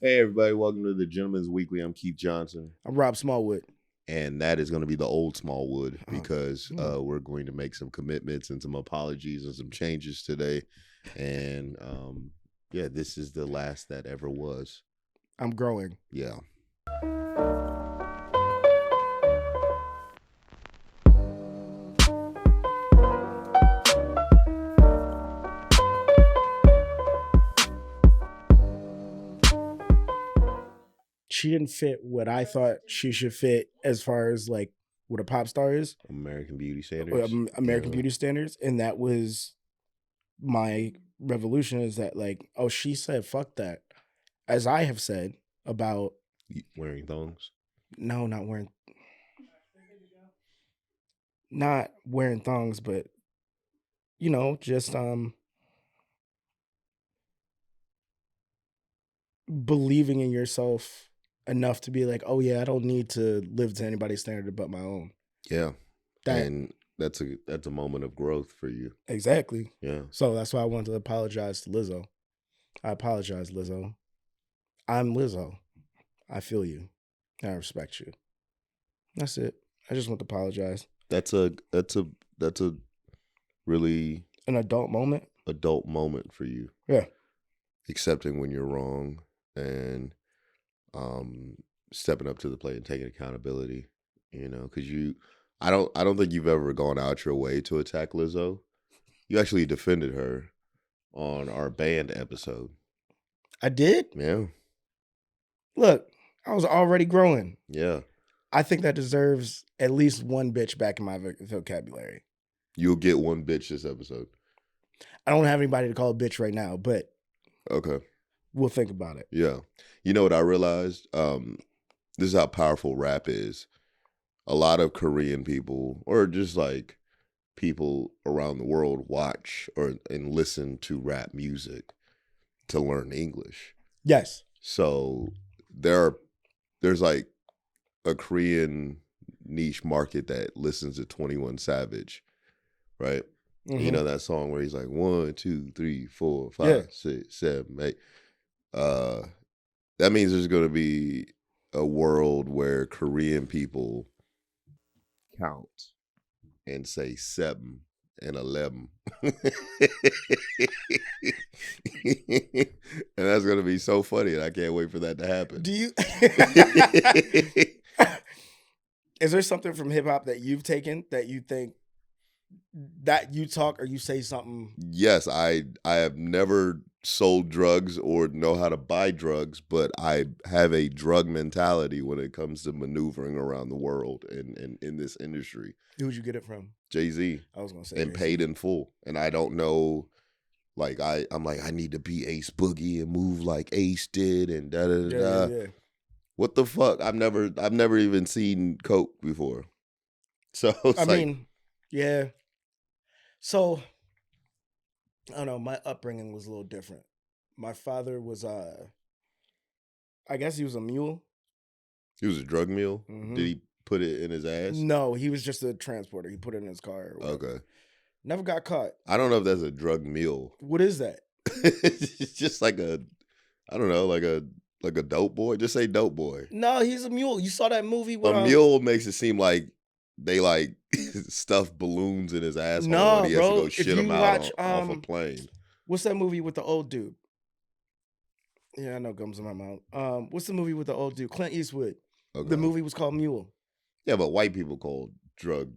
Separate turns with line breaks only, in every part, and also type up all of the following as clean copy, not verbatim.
Hey everybody, welcome to the Gentleman's Weekly. I'm Keith Johnson,
I'm Rob Smallwood.
and that is going to be the old Smallwood
Oh,
because we're going to make some commitments and some apologies and some changes today. And yeah, this is the last that ever was.
I'm growing.
Yeah.
She didn't fit what I thought she should fit as far as like what a pop star is,
American Beauty Standards.
American
Yeah.
Beauty standards, and that was my revolution. Is that like, oh, she said fuck that, as I have said about
Wearing thongs.
no, not wearing thongs, but just believing in yourself enough to be like, oh yeah, I don't need to live to anybody's standard but my own.
Yeah.
That
And that's a moment of growth for you.
exactly.
Yeah.
So that's why I wanted to apologize to Lizzo. I apologize, Lizzo. I'm Lizzo. I feel you. I respect you. That's it. I just want to apologize.
That's a really
An adult moment.
adult moment for you.
Yeah.
Accepting when you're wrong and stepping up to the plate and taking accountability, because I don't think you've ever gone out your way to attack Lizzo. You actually defended her on our band episode.
I did?
Yeah.
Look, I was already growing.
Yeah.
I think that deserves at least one bitch back in my vocabulary.
You'll get one bitch this episode.
I don't have anybody to call a bitch right now, but
Okay.
we'll think about it.
Yeah. You know what I realized? This is how powerful rap is. A lot of Korean people, or just like people around the world, watch and listen to rap music to learn English.
Yes.
So there's like a Korean niche market that listens to 21 Savage, right?
Mm-hmm.
You know that song where he's like 1, 2, 3, 4, 5,
Yeah.
6, 7, 8. That means there's going to be a world where Korean people count and say 7 and 11. And that's going to be so funny, and I can't wait for that to happen.
Do you Is there something from hip hop that you've taken that you think that you talk or you say something?
Yes, I have never sold drugs or know how to buy drugs, but I have a drug mentality when it comes to maneuvering around the world and in this industry.
Who'd you get it from?
Jay-Z.
I was gonna say
And
Jay-Z.
paid in full. And I don't know, like I'm like, I need to be Ace Boogie and move like Ace did and da da da.
Yeah.
What the fuck? I've never even seen coke before. So it's
I mean, yeah. So I don't know, my upbringing was a little different. My father was I guess he was a mule.
he was a drug mule.
Mhm.
Did he put it in his ass?
No, he was just a transporter. He put it in his car. Or whatever.
Okay.
Never got caught.
I don't know if that's a drug mule.
What is that?
It's just like I don't know, like a dope boy. Just say dope boy.
No, he's a mule. You saw that movie with
A mule makes it seem like they like stuff balloons in his asshole
No,
and he has
bro.
to go
If
shit
you
him out
watch,
off a plane.
What's that movie with the old dude? Yeah, I know gums in my mouth. What's the movie with the old dude? Clint Eastwood.
Okay.
The movie was called Mule.
Yeah, but white people call drug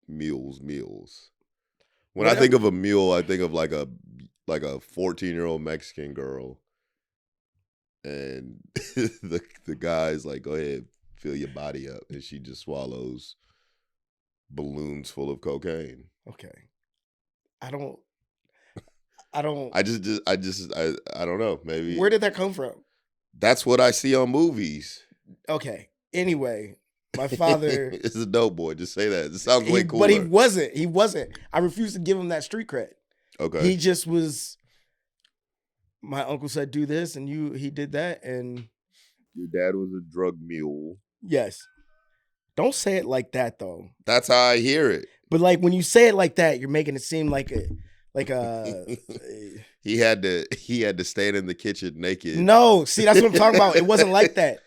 mules. When
Whatever.
I think of a mule, I think of like a 14-year-old Mexican girl. And the guy's like, go ahead, fill your body up. And she just swallows balloons full of cocaine.
Okay. I don't.
I don't know. Maybe.
Where did that come from?
That's what I see on movies.
Okay. Anyway, my father
is a dope boy. Just say that. It sounds way cooler.
But he wasn't. I refused to give him that street cred.
Okay.
He just was. My uncle said, do this, and he did that, and
your dad was a drug mule.
Yes. Don't say it like that, though.
That's how I hear it.
But like when you say it like that, you're making it seem like a
He had to stand in the kitchen naked.
No, see, that's what I'm talking about. It wasn't like that.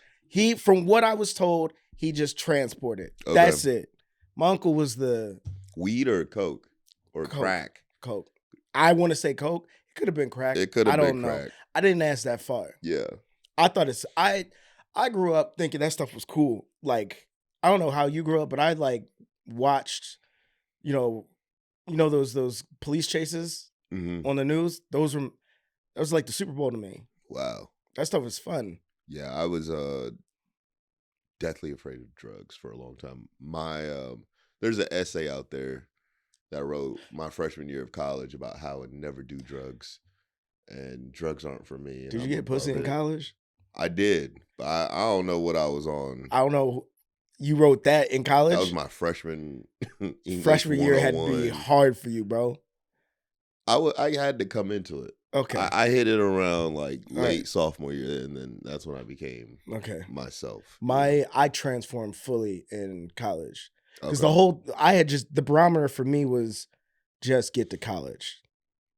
From what I was told, he just transported.
Okay.
That's it. My uncle was the
Weed or coke or
Coke.
crack.
Coke. I want to say Coke. It could have been crack.
It could have been
don't know.
crack.
I didn't ask that far.
Yeah.
I thought I grew up thinking that stuff was cool. Like, I don't know how you grew up, but I like watched, you know those police chases
Mm-hmm.
on the news. That was like the Super Bowl to me.
Wow.
That stuff was fun.
Yeah, I was deathly afraid of drugs for a long time. There's an essay out there that I wrote my freshman year of college about how I would never do drugs, and drugs aren't for me. And
Did you
I'm
get pussy
above
in
it.
college?
I did, but I don't know what I was on.
I don't know. You wrote that in college?
That was my freshman English
freshman year had to be
101.
hard for you, bro.
I had to come into it.
Okay.
I hit it around like
All
late
right.
sophomore year, and then that's when I became
Okay.
myself.
I transformed fully in college because
Okay.
the barometer for me was just get to college.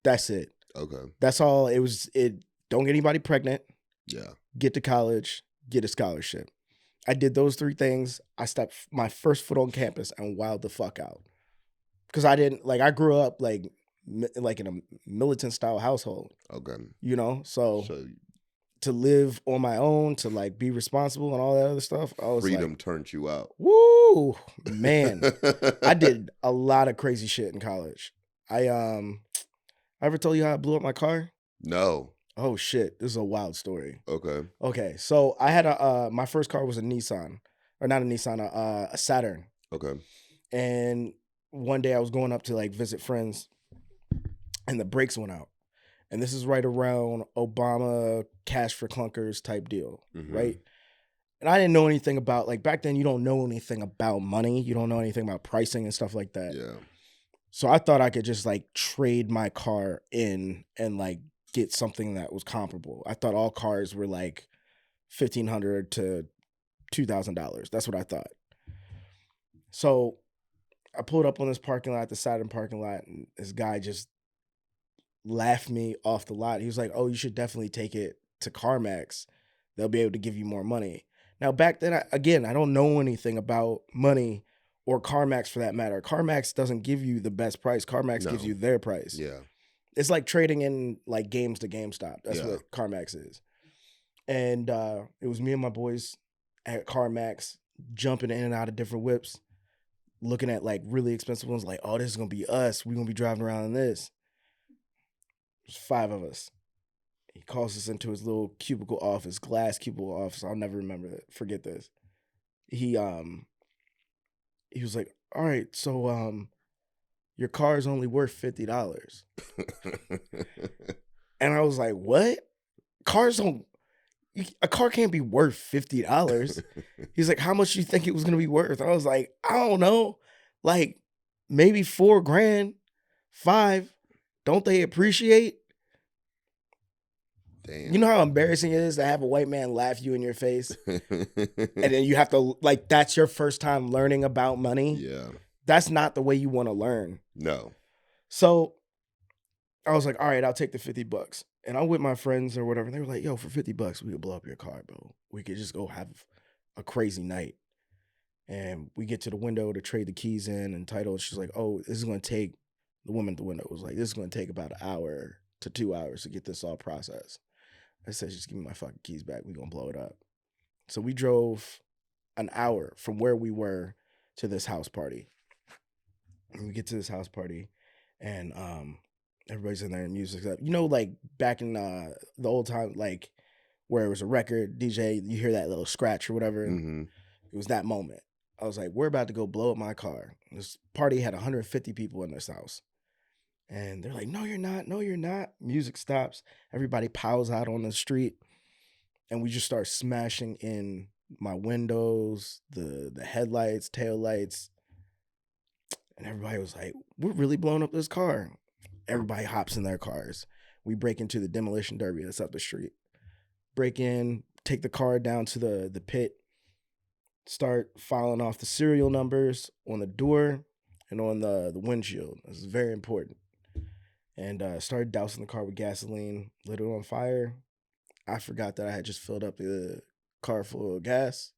That's it.
Okay.
That's all. Don't get anybody pregnant.
Yeah.
Get to college. Get a scholarship. I did those three things. I stepped my first foot on campus and wilded the fuck out because I grew up like in a militant style household.
Okay.
So to live on my own, to like be responsible and all that other stuff, I was
freedom
like,
turned you out.
woo, man. I did a lot of crazy shit in college. I ever told you how I blew up my car?
No.
Oh shit, this is a wild story.
Okay.
So I had my first car was a Nissan, or not a Nissan, a Saturn.
Okay.
And one day I was going up to like visit friends, and the brakes went out. And this is right around Obama cash for clunkers type deal, right? And I didn't know anything about, like, back then you don't know anything about money. You don't know anything about pricing and stuff like that.
Yeah.
So I thought I could just like trade my car in and like get something that was comparable. I thought all cars were like $1,500 to $2,000. That's what I thought. So I pulled up on this parking lot, the Saturn parking lot, and this guy just laughed me off the lot. He was like, "Oh, you should definitely take it to CarMax. They'll be able to give you more money." Now, back then, I don't know anything about money or CarMax for that matter. CarMax doesn't give you the best price. CarMax gives you their price.
Yeah.
It's like trading in like games to GameStop. That's what CarMax is. And it was me and my boys at CarMax jumping in and out of different whips, looking at like really expensive ones, like, oh, this is going to be us. We're going to be driving around in this. There's 5 of us. He calls us into his little cubicle office, glass cubicle office. I'll never forget this. He was like, "All right, so your car is only worth $50." And I was like, "What? A car can't be worth $50." He's like, "How much do you think it was gonna be worth?" I was like, "I don't know, like maybe $4,000, 5. Don't they appreciate?"
Damn.
You know how embarrassing it is to have a white man laugh you in your face? And then you have to, like, that's your first time learning about money?
Yeah.
That's not the way you want to learn.
No.
So I was like, all right, I'll take the $50. And I'm with my friends or whatever. They were like, yo, for $50, we could blow up your car, bro. We could just go have a crazy night. And we get to the window to trade the keys in and title. She's like, oh, this is going to take, the woman at the window was like, this is going to take about an hour to 2 hours to get this all processed. I said, just give me my fucking keys back. We're going to blow it up. So we drove an hour from where we were to this house party. And we get to this house party, and everybody's in there and music's up. You know, like back in the old time, like where it was a record, DJ, you hear that little scratch or whatever.
Mm-hmm.
It was that moment. I was like, we're about to go blow up my car. This party had 150 people in this house. And they're like, no, you're not. No, you're not. Music stops. Everybody piles out on the street. And we just start smashing in my windows, the headlights, taillights. And everybody was like, we're really blowing up this car. Everybody hops in their cars. We break into the demolition derby that's up the street. Break in, take the car down to the pit, start filing off the serial numbers on the door and on the windshield. This is very important. and started dousing the car with gasoline, lit it on fire. I forgot that I had just filled up the car full of gas,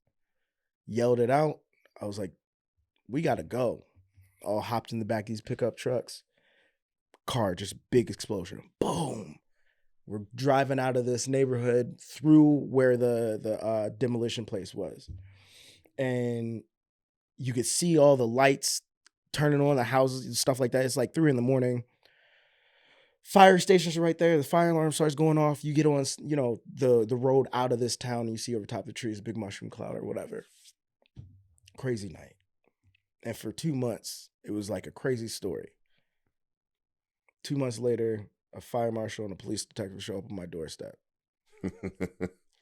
yelled it out. I was like, we got to go. All hopped in the back of these pickup trucks. Car, just big explosion. Boom. We're driving out of this neighborhood through where the demolition place was. And you could see all the lights turning on, the houses and stuff like that. It's like 3 a.m. Fire stations are right there. The fire alarm starts going off. You get on, the road out of this town, and you see over top the trees a big mushroom cloud or whatever. Crazy night. And for 2 months, it was like a crazy story. 2 months later, a fire marshal and a police detective show up on my doorstep.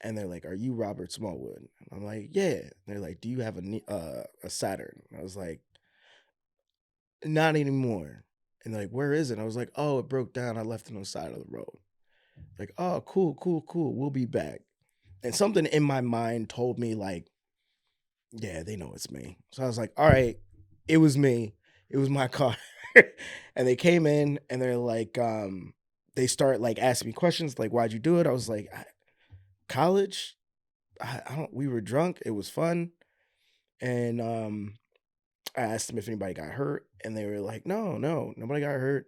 And they're like, "Are you Robert Smallwood?" And I'm like, "Yeah." And they're like, "Do you have a Saturn?" And I was like, "Not anymore." And they're like, "Where is it?" And I was like, "Oh, it broke down. I left it on the side of the road." Like, "Oh, cool. We'll be back." And something in my mind told me like, yeah, they know it's me. So I was like, all right, it was me. It was my car. And they came in and they're like, they start like asking me questions like, "Why'd you do it?" I was like, college. I don't. We were drunk. It was fun. And I asked them if anybody got hurt, and they were like, "No, nobody got hurt.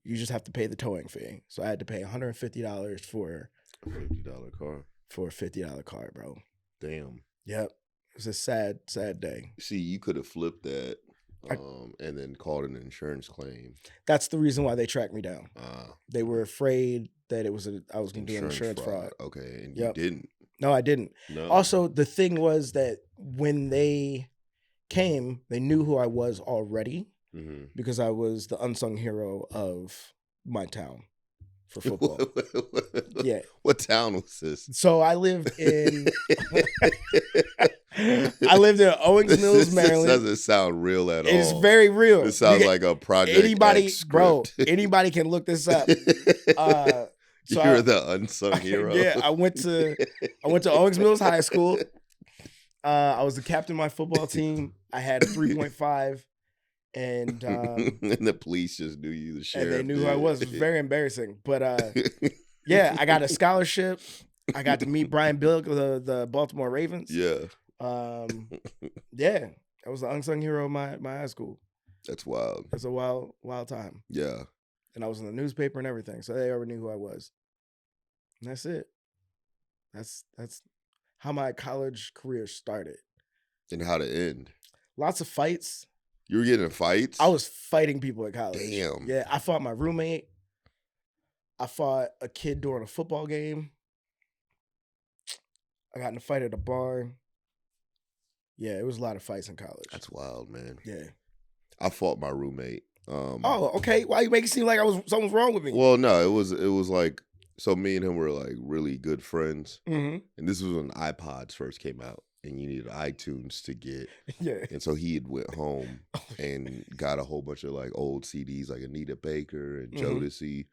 You just have to pay the towing fee." So I had to pay $150 for
a $50 car.
For a $50 car, bro.
Damn.
Yep. It was a sad day.
See, you could have flipped that and then called an insurance claim.
That's the reason why they tracked me down. They were afraid that I was going to do an insurance fraud.
Okay, and you didn't.
No, I didn't.
No.
Also, the thing was that when they came, they knew who I was already because I was the unsung hero of my town for football. Yeah.
What town was this?
So I lived in Owings Mills, Maryland.
This doesn't sound real at all.
It's very real.
This sounds like a Project X script.
Bro, anybody can look this up.
So you're the unsung hero.
Yeah, I went to Owings Mills High School. I was the captain of my football team. I had a 3.5. And
the police just knew you, the sheriff.
And they knew who I was. It was very embarrassing. But yeah, I got a scholarship. I got to meet Brian Billick of the Baltimore Ravens.
Yeah.
Yeah. I was the unsung hero of my high school.
That's wild.
That's a wild time.
Yeah.
And I was in the newspaper and everything. So they already knew who I was. And that's it. That's how my college career started.
And how to end.
Lots of fights.
You were getting in fights?
I was fighting people at college.
Damn.
Yeah, I fought my roommate. I fought a kid during a football game. I got in a fight at a bar. Yeah, it was a lot of fights in college.
That's wild, man.
Yeah.
I fought my roommate.
Oh, okay. Why you make it seem like something was wrong with me?
Well, no, it was like, so me and him were like really good friends.
Mm-hmm.
And this was when iPods first came out. And you needed iTunes to get.
Yeah.
And so he had went home and got a whole bunch of like old CDs like Anita Baker and Jodeci.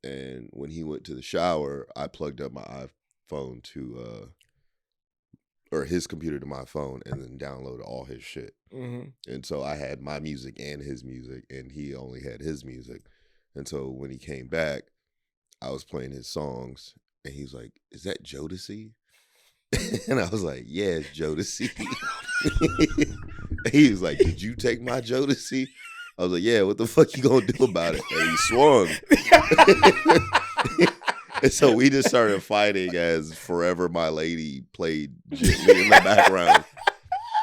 And when he went to the shower, I plugged up my iPhone to or his computer to my phone and then downloaded all his shit. And so I had my music and his music, and he only had his music. And so when he came back, I was playing his songs, and he was like, "Is that Jodeci?" And I was like, "Yeah, it's Jodeci." He was like, "Did you take my Jodeci?" I was like, "Yeah, what the fuck you gonna do about it?" And he swung. And so we just started fighting as Forever My Lady played gently in the background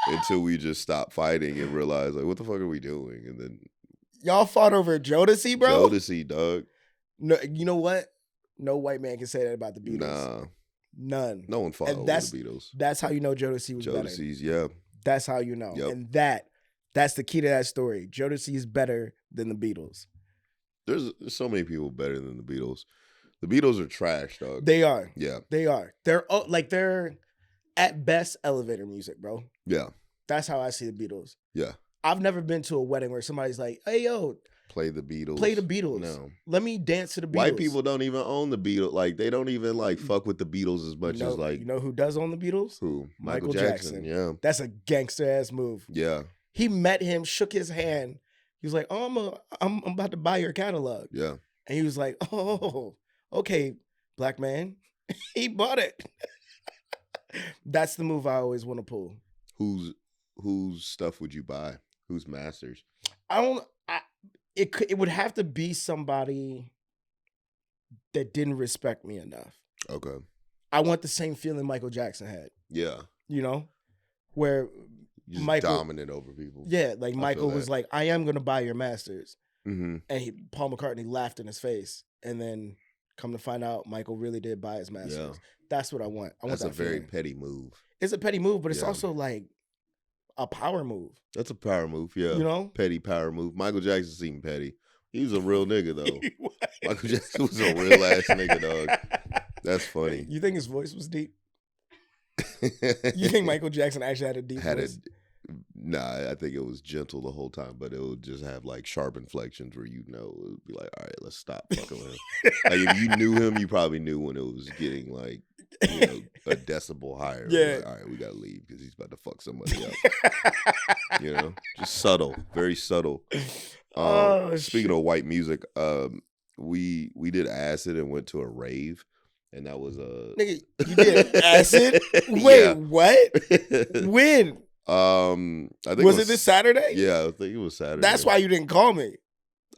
until we just stopped fighting and realized, like, what the fuck are we doing? And then
y'all fought over Jodeci, bro?
Jodeci, dog.
No, you know what? No white man can say that about the Beatles.
Nah.
None.
No one fought over the Beatles.
That's how you know Jodeci was better.
Jodeci's, yeah.
That's how you know.
Yep.
And that's the key to that story. Jodeci is better than the Beatles.
There's so many people better than the Beatles. The Beatles are trash, dog.
They are.
Yeah.
They are. They're at best elevator music, bro.
Yeah.
That's how I see the Beatles.
Yeah.
I've never been to a wedding where somebody's like, "Hey, yo,
play the Beatles."
Play the Beatles.
No.
Let me dance to the Beatles.
White people don't even own the Beatles. Like, they don't even like fuck with the Beatles as much as like.
You know who does own the Beatles?
Who? Michael Jackson. Yeah.
That's a gangster ass move.
Yeah.
He met him, shook his hand. He was like, "Oh, I'm about to buy your catalog."
Yeah.
And he was like, oh, okay, black man. He bought it. That's the move I always want to pull.
Whose stuff would you buy? Whose masters?
It would have to be somebody that didn't respect me enough.
Okay.
I want the same feeling Michael Jackson had.
Yeah.
You know? Where
just
Michael
dominant over people.
Yeah, like Michael was like, I am gonna buy your masters.
Mm-hmm.
And Paul McCartney laughed in his face. And then come to find out Michael really did buy his masters. Yeah. That's what I want.
That's a very petty move.
It's a petty move, but it's also like a power move.
That's a power move, yeah.
You know?
Petty power move. Michael Jackson seemed petty. He was a real nigga, though. Michael Jackson was a real ass nigga, dog. That's funny.
You think his voice was deep? You think Michael Jackson actually had a deep voice?
Nah, I think it was gentle the whole time, but it would just have like sharp inflections where it would be like, all right, let's stop fucking with him. Like if you knew him, you probably knew when it was getting like, a decibel higher.
Yeah.
Like, all right, we gotta leave because he's about to fuck somebody up. Just subtle, very subtle. Speaking of white music, we did acid and went to a rave, and that was a
nigga. You did acid? Wait, what? When?
I think
was it this Saturday?
Yeah, I think it was Saturday.
That's why you didn't call me.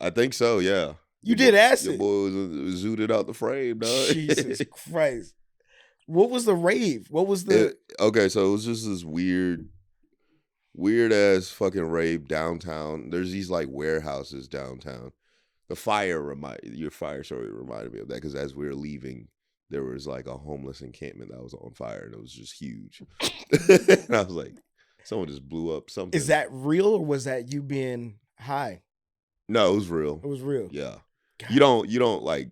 I think so. Yeah,
you did acid.
Your boy was zooted out the frame, dog.
Jesus Christ! What was the rave? What was the?
Okay, so it was just this weird ass fucking rave downtown. There's these like warehouses downtown. Your fire story reminded me of that because as we were leaving, there was like a homeless encampment that was on fire and it was just huge. And I was like, someone just blew up something.
Is that real or was that you being high?
No, it was real.
It was real.
Yeah. God. You don't like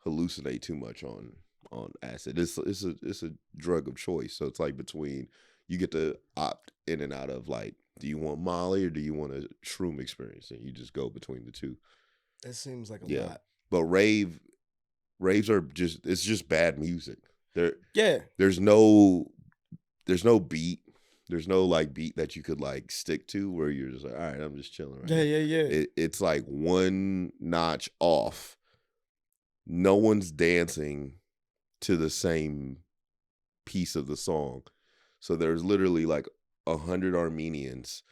hallucinate too much on acid. It's a drug of choice. So it's like between you get to opt in and out of like, do you want Molly or do you want a shroom experience? And you just go between the two.
That seems like a lot.
But raves are just bad music. There's no beat. There's no like beat that you could like stick to where you're just like, all right, I'm just chilling right now.
Yeah.
It's like one notch off. No one's dancing to the same piece of the song. So there's literally like 100 Armenians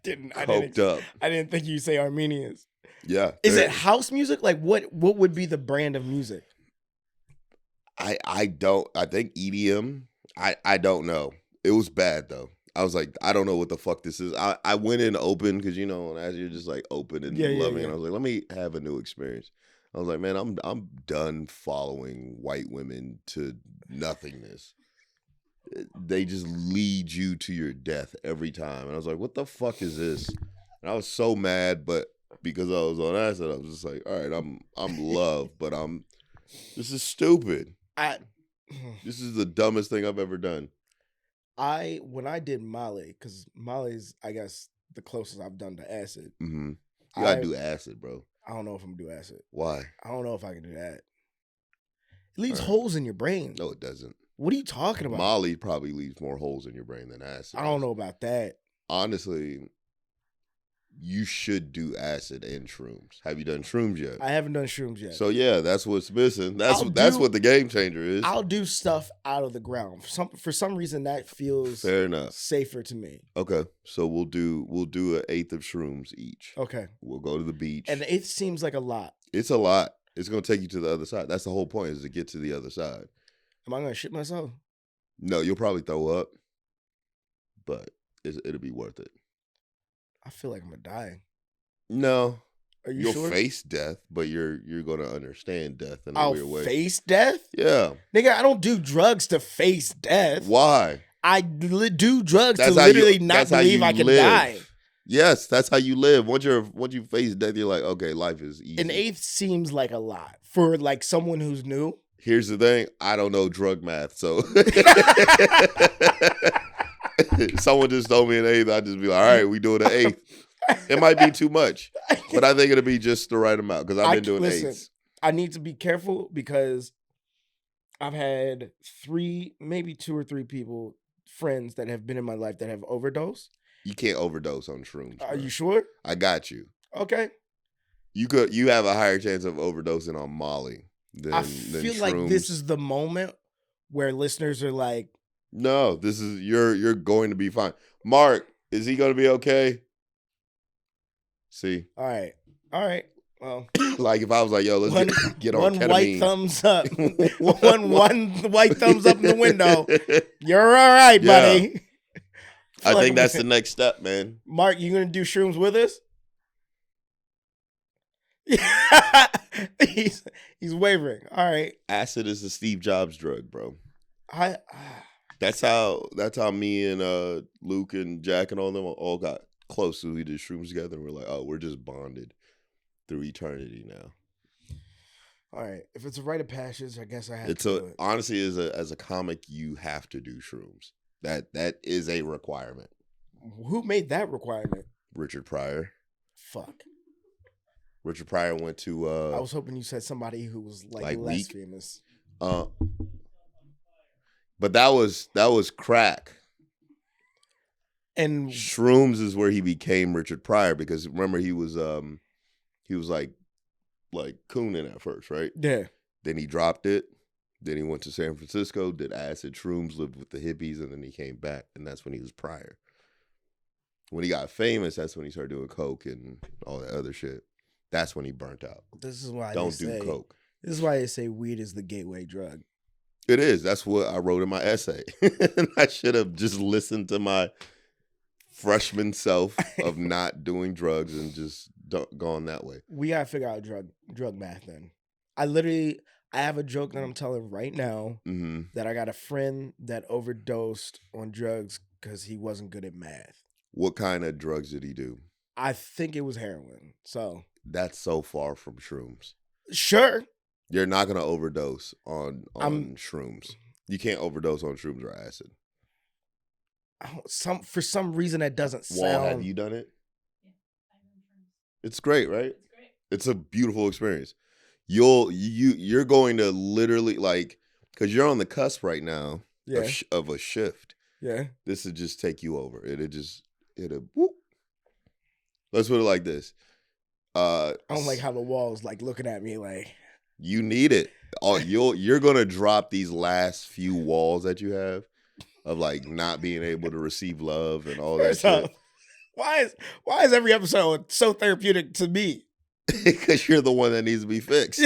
coked up.
I didn't think you'd say Armenians.
Yeah.
Is it house music? Like what would be the brand of music?
I think EDM. I don't know. It was bad though. I was like, I don't know what the fuck this is. I went in open because as you're just like open and loving, and I was like, let me have a new experience. I was like, man, I'm done following white women to nothingness. They just lead you to your death every time. And I was like, what the fuck is this? And I was so mad, but because I was on acid, I was just like, all right, I'm loved, but this is stupid. This is the dumbest thing I've ever done.
When I did Molly, because Molly's, I guess, the closest I've done to acid.
Mm-hmm. You gotta do acid, bro.
I don't know if I'm gonna do acid.
Why?
I don't know if I can do that. It leaves holes in your brain.
No, it doesn't.
What are you talking about?
Molly probably leaves more holes in your brain than acid.
I don't know about that.
Honestly, you should do acid and shrooms. Have you done shrooms yet?
I haven't done shrooms yet.
So yeah, that's what's missing. That's what the game changer is.
I'll do stuff out of the ground. For some reason that feels
fair enough,
safer to me.
Okay, so we'll do an eighth of shrooms each.
Okay,
we'll go to the beach.
And the eighth seems like a lot.
It's a lot. It's gonna take you to the other side. That's the whole point, is to get to the other side.
Am I gonna shit myself?
No, you'll probably throw up, but it'll be worth it.
I feel like I'm gonna die.
No.
Are you sure?
You'll face death, but you're gonna understand death in a weird way.
I'll face death?
Yeah.
Nigga, I don't do drugs to face death.
Why?
I do drugs to literally not believe I can die.
Yes, that's how you live. Once you face death, you're like, okay, life is easy.
An eighth seems like a lot for like someone who's new.
Here's the thing, I don't know drug math, so someone just told me an eighth, I'd just be like, all right, we doing an eighth. It might be too much, but I think it'll be just the right amount because I've been doing eighths.
I need to be careful because I've had 2 or 3 people, friends that have been in my life that have overdosed.
You can't overdose on shrooms.
Are you sure?
I got you.
Okay.
You have a higher chance of overdosing on Molly
I
than
feel
shrooms.
like this is the moment where listeners are like,
no, this is you're going to be fine. Mark, is he going to be okay? See,
all right. Well,
like if I was like, yo, let's get on
one white
ketamine.
thumbs up, one white thumbs up in the window. You're all right, buddy.
I think that's the next step, man.
Mark, you gonna do shrooms with us? he's wavering. All right.
Acid is the Steve Jobs drug, bro.
I
That's how me and Luke and Jack and all them all got close. So we did shrooms together, and we're like, oh, we're just bonded through eternity now.
All right. If it's a rite of passage, I guess I have to do it.
Honestly, as a comic, you have to do shrooms. That is a requirement.
Who made that requirement?
Richard Pryor.
Fuck.
Richard Pryor went to
I was hoping you said somebody who was like less famous.
But that was crack.
And
shrooms is where he became Richard Pryor, because remember he was like cooning at first, right?
Yeah.
Then he dropped it. Then he went to San Francisco, did acid, shrooms, lived with the hippies, and then he came back, and that's when he was Pryor. When he got famous, that's when he started doing coke and all that other shit. That's when he burnt out.
This is why
don't do coke.
This is why they say weed is the gateway drug.
It is. That's what I wrote in my essay. I should have just listened to my freshman self of not doing drugs and just gone that way.
We gotta figure out drug math then. I have a joke that I'm telling right now, that I got a friend that overdosed on drugs because he wasn't good at math.
What kind of drugs did he do?
I think it was heroin. So
that's so far from shrooms.
Sure.
You're not gonna overdose on shrooms. You can't overdose on shrooms or acid.
For some reason that doesn't sound.
Wall, have you done it? Yeah, I've done shrooms. It's great, right? It's great. It's a beautiful experience. You're going to literally, like, because you're on the cusp right now of a shift.
Yeah.
This would just take you over. It'll whoop. Let's put it like this.
I don't like how the wall's like looking at me like.
You need it. You're gonna drop these last few walls that you have of like not being able to receive love and all that shit.
Why is every episode so therapeutic to me?
Because you're the one that needs to be fixed.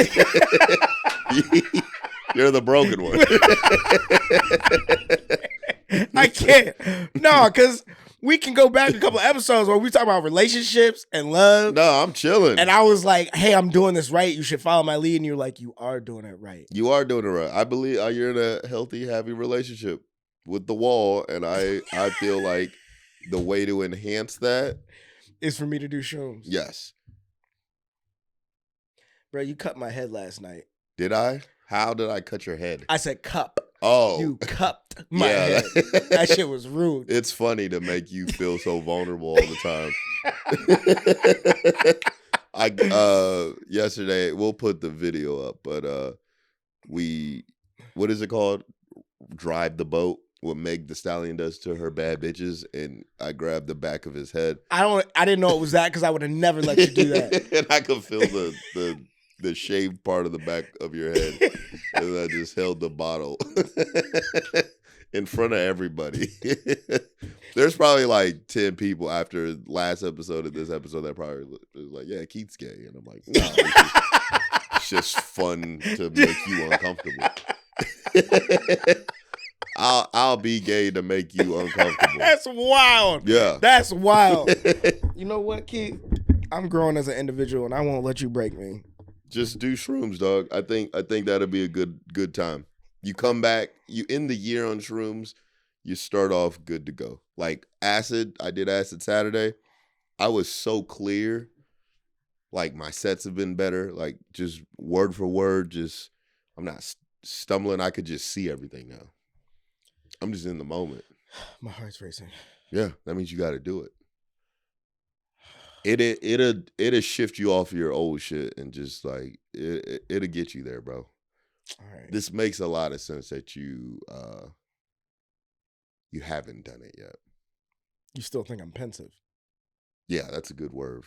You're the broken one.
I can't. No, because we can go back a couple of episodes where we talk about relationships and love.
No, I'm chilling.
And I was like, hey, I'm doing this right. You should follow my lead. And you're like, you are doing it right.
You are doing it right. I believe you're in a healthy, happy relationship with the wall. And I feel like the way to enhance that
is for me to do shrooms.
Yes.
Bro, you cut my head last night.
Did I? How did I cut your head?
I said cup.
Oh.
You cupped my head. That shit was rude.
It's funny to make you feel so vulnerable all the time. Yesterday, we'll put the video up, but what is it called? Drive the boat. What Meg the Stallion does to her bad bitches, and I grabbed the back of his head.
I didn't know it was that because I would have never let you do that.
And I could feel the shaved part of the back of your head, and I just held the bottle in front of everybody. There's probably like 10 people after last episode and this episode that probably was like, yeah, Keith's gay. And I'm like, no, it's just fun to make you uncomfortable. I'll be gay to make you uncomfortable.
That's wild.
Yeah.
That's wild. You know what, Keith? I'm growing as an individual and I won't let you break me.
Just do shrooms, dog. I think that'll be a good time. You come back, you end the year on shrooms, you start off good to go. Like acid, I did acid Saturday. I was so clear. Like my sets have been better. Like just word for word, just I'm not stumbling. I could just see everything now. I'm just in the moment.
My heart's racing.
Yeah, that means you got to do it. It'll shift you off your old shit and just like it'll get you there, bro.
All right.
This makes a lot of sense that you haven't done it yet.
You still think I'm pensive?
Yeah, that's a good word.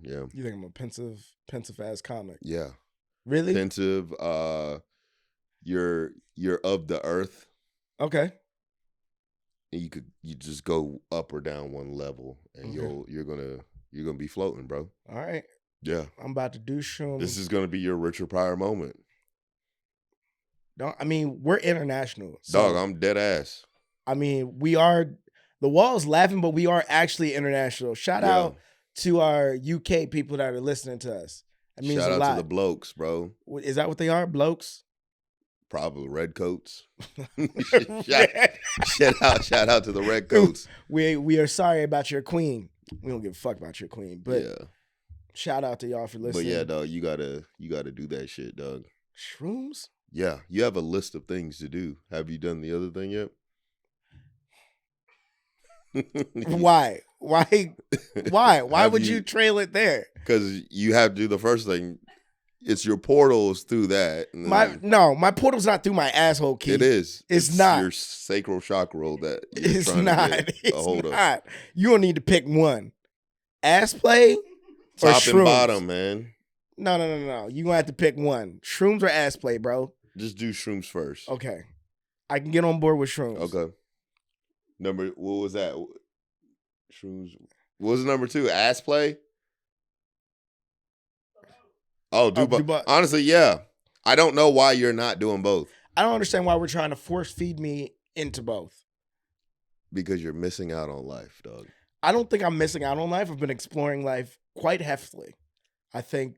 Yeah.
You think I'm a pensive ass comic?
Yeah.
Really?
Pensive. You're of the earth.
Okay.
And you just go up or down one level, and
Okay.
you're gonna be floating, bro.
All right.
Yeah.
I'm about to do shrooms.
This is gonna be your Richard Pryor moment.
I mean, we're international. So,
Dog, I'm dead ass.
I mean, we are. The wall's laughing, but we are actually international. Shout
Yeah.
out to our UK people that are listening to us. That means
Shout
a
out
lot.
to the blokes, bro.
Is that what they are, blokes?
Probably red coats. shout out to the red coats.
We are sorry about your queen. We don't give a fuck about your queen, but
Yeah.
shout out to y'all for listening.
But yeah, dog, you gotta do that shit, dog.
Shrooms?
Yeah, you have a list of things to do. Have you done the other thing yet?
Why? Why would you trail it there?
Because you have to do the first thing. It's your portals through that. And
my portal's not through my asshole, Keith.
It is.
It's not.
Your sacral chakra that you're
It's
trying
not.
to get
It's
a hold
not.
of.
You don't need to pick one. Ass play or
Top
shrooms?
and bottom, man.
No. You gonna have to pick one. Shrooms or ass play, bro.
Just do shrooms first.
Okay. I can get on board with shrooms.
Okay. What was that? Shrooms. What was number 2? Ass play? Oh, do both. Honestly, yeah. I don't know why you're not doing both.
I don't understand why we're trying to force feed me into both.
Because you're missing out on life, dog.
I don't think I'm missing out on life. I've been exploring life quite heftily. I think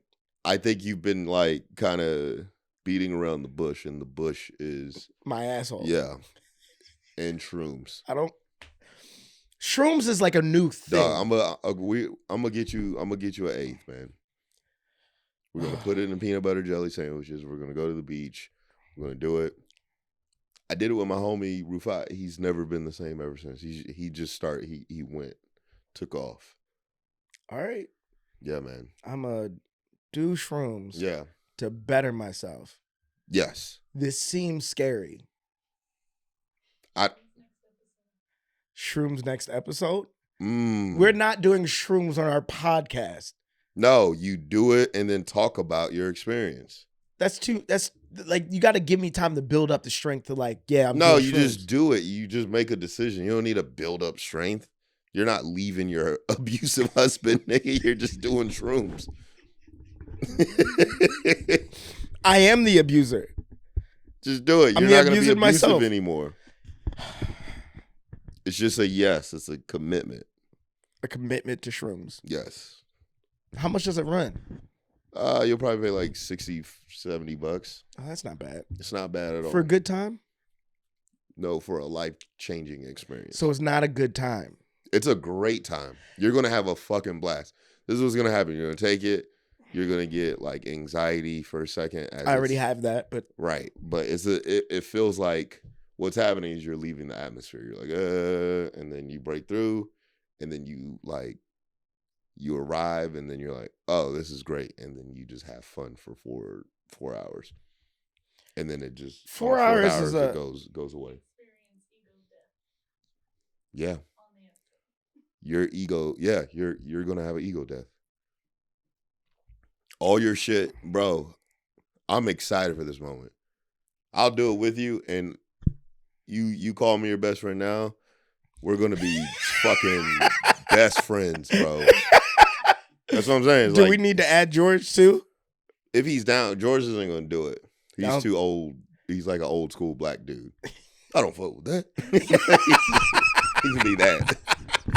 you've been like kind of beating around the bush, and the bush is
my asshole.
Yeah. And shrooms.
Shrooms is like a new thing.
Dog, I'm gonna get you an 8th, man. We're gonna put it in peanut butter jelly sandwiches. We're gonna go to the beach. We're gonna do it. I did it with my homie Rufai. He's never been the same ever since. He just started. He took off.
All right.
Yeah, man.
I'm a do shrooms.
Yeah.
To better myself.
Yes.
This seems scary. Shrooms next episode? We're not doing shrooms on our podcast.
No, you do it and then talk about your experience.
That's like, you got to give me time to build up the strength to like, yeah,
No, you just do it. You just make a decision. You don't need to build up strength. You're not leaving your abusive husband, nigga. You're just doing shrooms.
I am the abuser.
Just do it. You're not going to be abusive
myself
anymore. It's just a yes. It's a commitment.
A commitment to shrooms.
Yes.
How much does it run?
You'll probably pay like $60, $70.
Oh, that's not bad.
It's not bad at all.
For a good time?
No, for a life-changing experience.
So it's not a good time.
It's a great time. You're going to have a fucking blast. This is what's going to happen. You're going to take it. You're going to get like anxiety for a second.
I already have that, but.
Right. But it feels like what's happening is you're leaving the atmosphere. You're like, and then you break through, and then you arrive, and then you're like, oh, this is great. And then you just have fun for four hours. And then it just
4 hours is
it goes away. Yeah. Your ego, yeah, you're gonna have an ego death. All your shit, bro. I'm excited for this moment. I'll do it with you, and you call me your best friend now. We're gonna be fucking best friends, bro. That's what I'm saying.
Do we need to add George too?
If he's down, George isn't gonna do it. He's too old. He's like an old school black dude. I don't fuck with that. He can be that.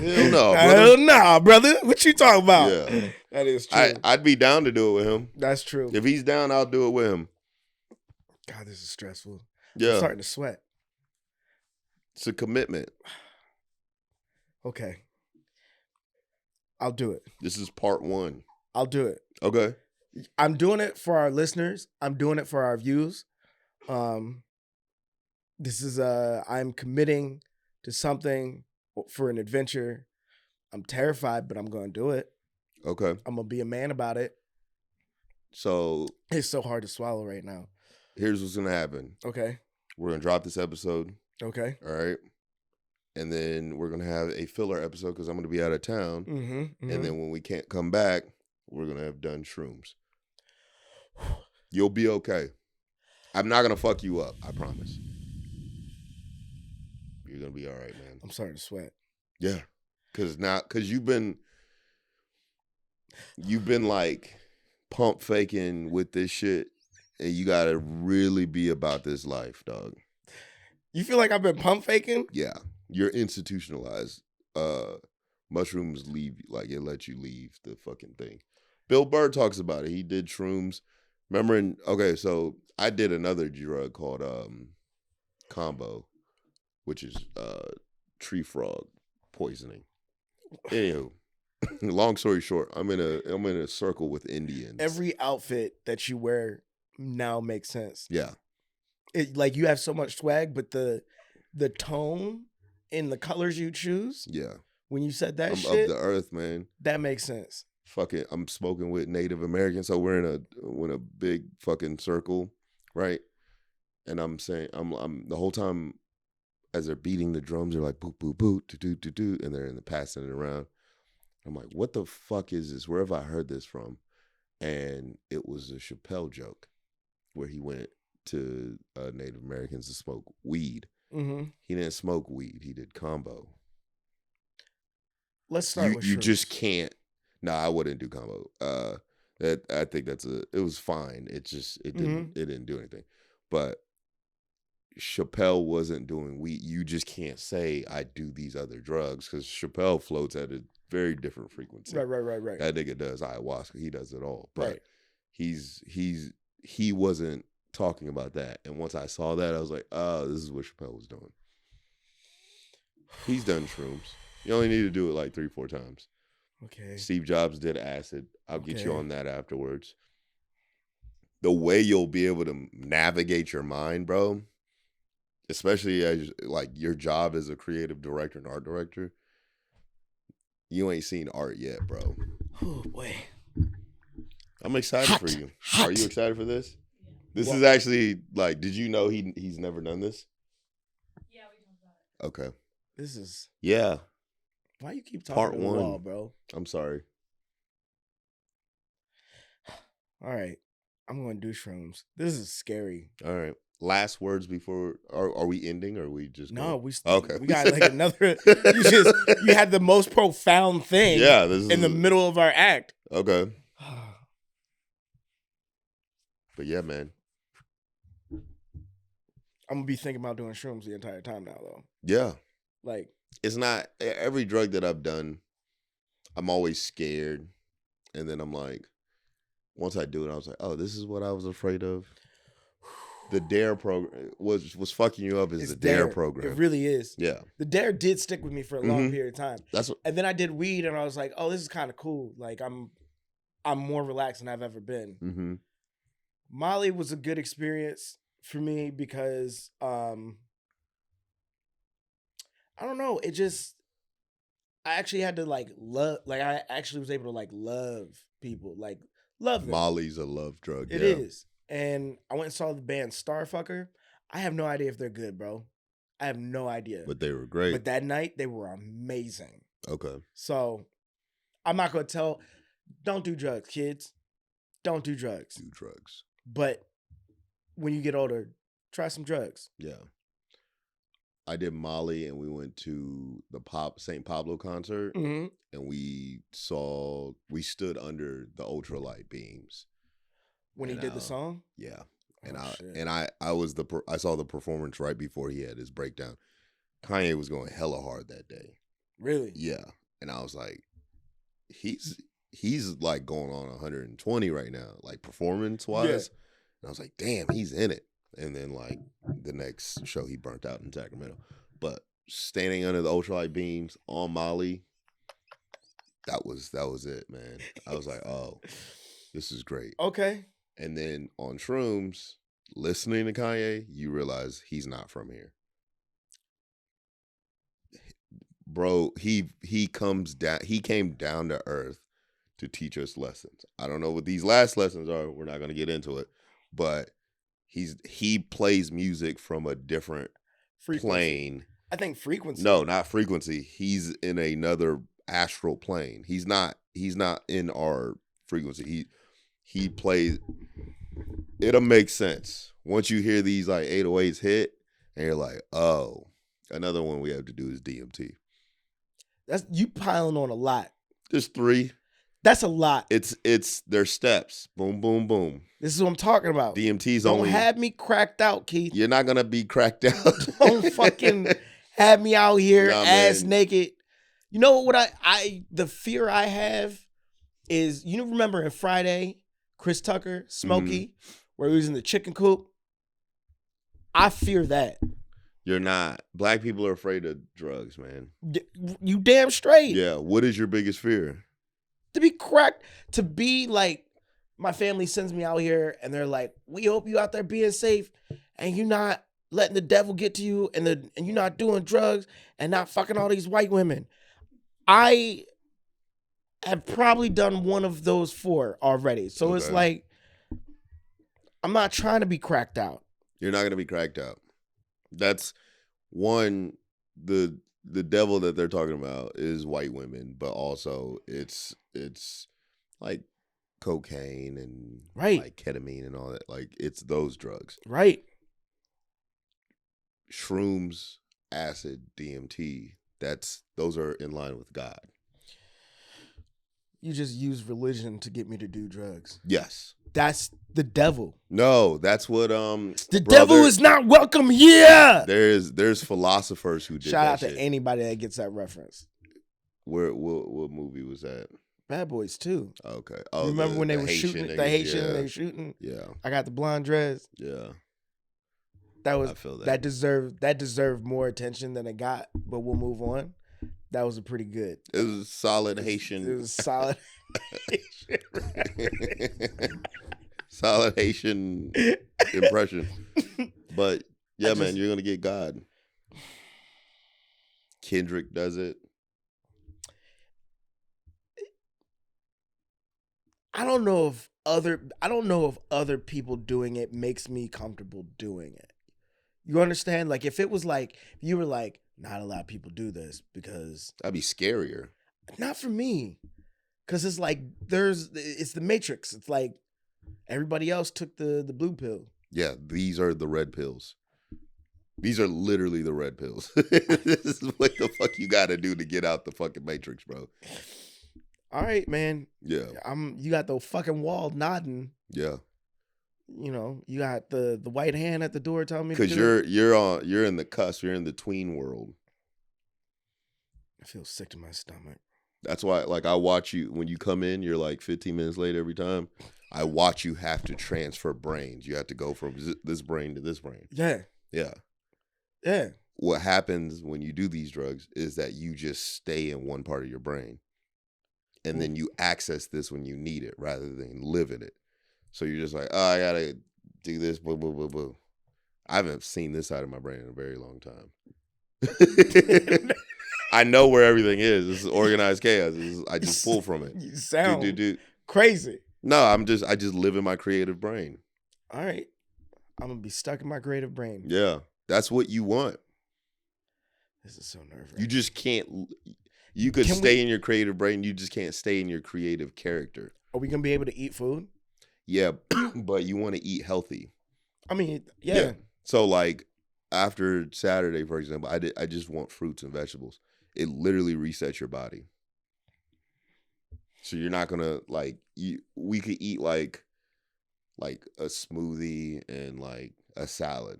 Hell no, brother.
Hell nah, brother. What you talking about?
Yeah.
That is true.
I'd be down to do it with him.
That's true.
If he's down, I'll do it with him.
God, this is stressful.
Yeah.
I'm starting to sweat.
It's a commitment.
Okay. I'll do it.
This is part 1.
I'll do it.
Okay.
I'm doing it for our listeners. I'm doing it for our views. This is I'm committing to something for an adventure. I'm terrified, but I'm going to do it.
Okay.
I'm going to be a man about it.
So
it's so hard to swallow right now.
Here's what's going to happen.
Okay.
We're going to drop this episode.
Okay.
All right. and then we're gonna have a filler episode because I'm gonna be out of town, and then when we can't come back, we're gonna have done shrooms. You'll be okay. I'm not gonna fuck you up. I promise. You're gonna be all right, man.
I'm starting to sweat.
Yeah, because you've been like pump faking with this shit, and you gotta really be about this life, dog.
You feel like I've been pump faking?
Yeah, you're institutionalized. Mushrooms leave, like it lets you leave the fucking thing. Bill Burr talks about it. He did shrooms. Remember? So I did another drug called combo, which is tree frog poisoning. Anywho, long story short, I'm in a circle with Indians.
Every outfit that you wear now makes sense.
Yeah.
Like you have so much swag, but the tone in the colors you choose.
Yeah.
When you said that
I'm
shit,
of the earth, man.
That makes sense.
Fucking, I'm smoking with Native Americans, so we're in a big fucking circle, right? And I'm saying, I'm the whole time as they're beating the drums, they're like boop boop boop do do do do, and they're passing it around. I'm like, what the fuck is this? Where have I heard this from? And it was a Chappelle joke where he went to Native Americans to smoke weed.
Mm-hmm.
He didn't smoke weed. He did combo.
Let's start with
you
shrooms.
just can't. No, I wouldn't do combo. I think it was fine. It didn't do anything. But Chappelle wasn't doing weed. You just can't say I do these other drugs because Chappelle floats at a very different frequency.
Right.
That nigga does ayahuasca. He does it all. But
right.
he wasn't talking about that. And once I saw that, I was like, oh, this is what Chappelle was doing. He's done shrooms. You only need to do it like 3-4 times.
Okay.
Steve Jobs did acid. I'll get you on that afterwards. The way you'll be able to navigate your mind, bro, especially as like your job as a creative director and art director, you ain't seen art yet, bro.
Oh boy.
I'm excited for you. Are you excited for this? This is actually like, did you know he's never done this?
Yeah, we talked about it.
Okay.
This is Why you keep talking
Part
to the
1.
wall, bro?
I'm sorry.
All right. I'm going to do shrooms. This is scary.
All right. Last words before are we ending or are we just
No,
going?
Okay. We got like another you had the most profound thing in the middle of our act.
Okay. But yeah, man.
I'm gonna be thinking about doing shrooms the entire time now though.
Yeah.
Like
it's not every drug that I've done, I'm always scared. And then I'm like, once I do it, I was like, oh, this is what I was afraid of. The D.A.R.E program was fucking you up is the D.A.R.E program.
It really is.
Yeah.
The D.A.R.E did stick with me for a long period of time. And then I did weed and I was like, oh, this is kind of cool. Like I'm more relaxed than I've ever been.
Mm-hmm.
Molly was a good experience for me because I don't know. It just I actually had to like love. Like I actually was able to like love people. Like love them.
Molly's a love drug.
It is. And I went and saw the band Starfucker. I have no idea if they're good, bro. I have no idea.
But they were great.
But that night they were amazing.
Okay.
So I'm not gonna tell. Don't do drugs, kids. Don't do drugs.
Do drugs.
But when you get older, try some drugs.
Yeah. I did Molly and we went to the St. Pablo concert and we stood under the ultralight beams.
When he did the song?
Yeah. And I saw the performance right before he had his breakdown. Kanye was going hella hard that day.
Really?
Yeah. And I was like, he's like going on 120 right now, like performance wise. Yeah. And I was like, damn, he's in it. And then like the next show he burnt out in Sacramento. But standing under the ultralight beams on Molly, that was it, man. I was like, oh, this is great.
Okay.
And then on shrooms, listening to Kanye, you realize he's not from here. Bro, he came down to earth to teach us lessons. I don't know what these last lessons are. We're not going to get into it. But he plays music from a different plane.
I think frequency.
No, not frequency. He's in another astral plane. He's not in our frequency. He plays. It'll make sense once you hear these like 808s hit, and you're like, oh, another one we have to do is DMT.
That's you piling on a lot.
Just 3.
That's a lot.
It's their steps. Boom, boom, boom.
This is what I'm talking about.
DMT's
Don't
only.
have me cracked out, Keith.
You're not gonna be cracked out.
Don't fucking have me out here
Nah,
ass
man.
naked. You know what I the fear I have is, you know, remember in Friday, Chris Tucker, Smokey, where he was in the chicken coop? I fear that.
You're not. Black people are afraid of drugs, man.
You damn straight.
Yeah. What is your biggest fear?
To be cracked, to be like, my family sends me out here and they're like, we hope you out there being safe and you're not letting the devil get to you and you're not doing drugs and not fucking all these white women. I have probably done one of those 4 already. So It's like, I'm not trying to be cracked out.
You're not gonna be cracked out. That's one. The devil that they're talking about is white women, but also it's like cocaine and
Right.
like ketamine and all that. Like it's those drugs.
Right.
Shrooms, acid, DMT. Those are in line with God.
You just use religion to get me to do drugs.
Yes.
That's the devil.
No, that's what
The devil is not welcome here.
There's philosophers who did
Shout
that
out to
shit.
anybody that gets that reference.
What movie was that?
Bad Boys 2.
Okay. Oh,
Remember when they
the
were
Haitian
shooting
niggas?
the Haitian
Yeah.
they were shooting?
Yeah.
I got the blonde dress.
Yeah.
That was
I feel that.
that deserved more attention than it got, but we'll move on. That was a pretty good.
It was a solid Haitian.
It was solid.
Solid Haitian impression. But yeah,
I
man,
just-
you're gonna get God. Kendrick does it.
I don't know if other people doing it makes me comfortable doing it. You understand? Like if it was like, if you were like, not a lot of people do this because
That'd be scarier.
not for me. Cause it's like it's the Matrix. It's like everybody else took the blue pill.
Yeah, these are the red pills. These are literally the red pills. This is what the fuck you gotta do to get out the fucking Matrix, bro.
All right, man.
Yeah.
You got the fucking wall nodding.
Yeah.
You know, you got the white hand at the door telling me to
Because
do it.
you're in the cusp, you're in the tween world.
I feel sick to my stomach.
That's why, like, I watch you when you come in. You're like 15 minutes late every time. I watch you have to transfer brains. You have to go from this brain to this brain.
Yeah.
Yeah.
Yeah.
What happens when you do these drugs is that you just stay in one part of your brain, and then you access this when you need it rather than live in it. So you're just like, oh, I gotta do this. Blah blah blah blah. I haven't seen this side of my brain in a very long time. I know where everything is. This is organized chaos. I just pull from it.
You sound
Do.
crazy.
No, I just live in my creative brain.
All right. I'm going to be stuck in my creative brain.
Yeah. That's what you want.
This is so nerve-wracking.
You just can't. You could stay in your creative brain. You just can't stay in your creative character.
Are we going to be able to eat food?
Yeah, but you want to eat healthy.
I mean, yeah.
So like after Saturday, for example, I just want fruits and vegetables. It literally resets your body. So you're not gonna we could eat like a smoothie and like a salad.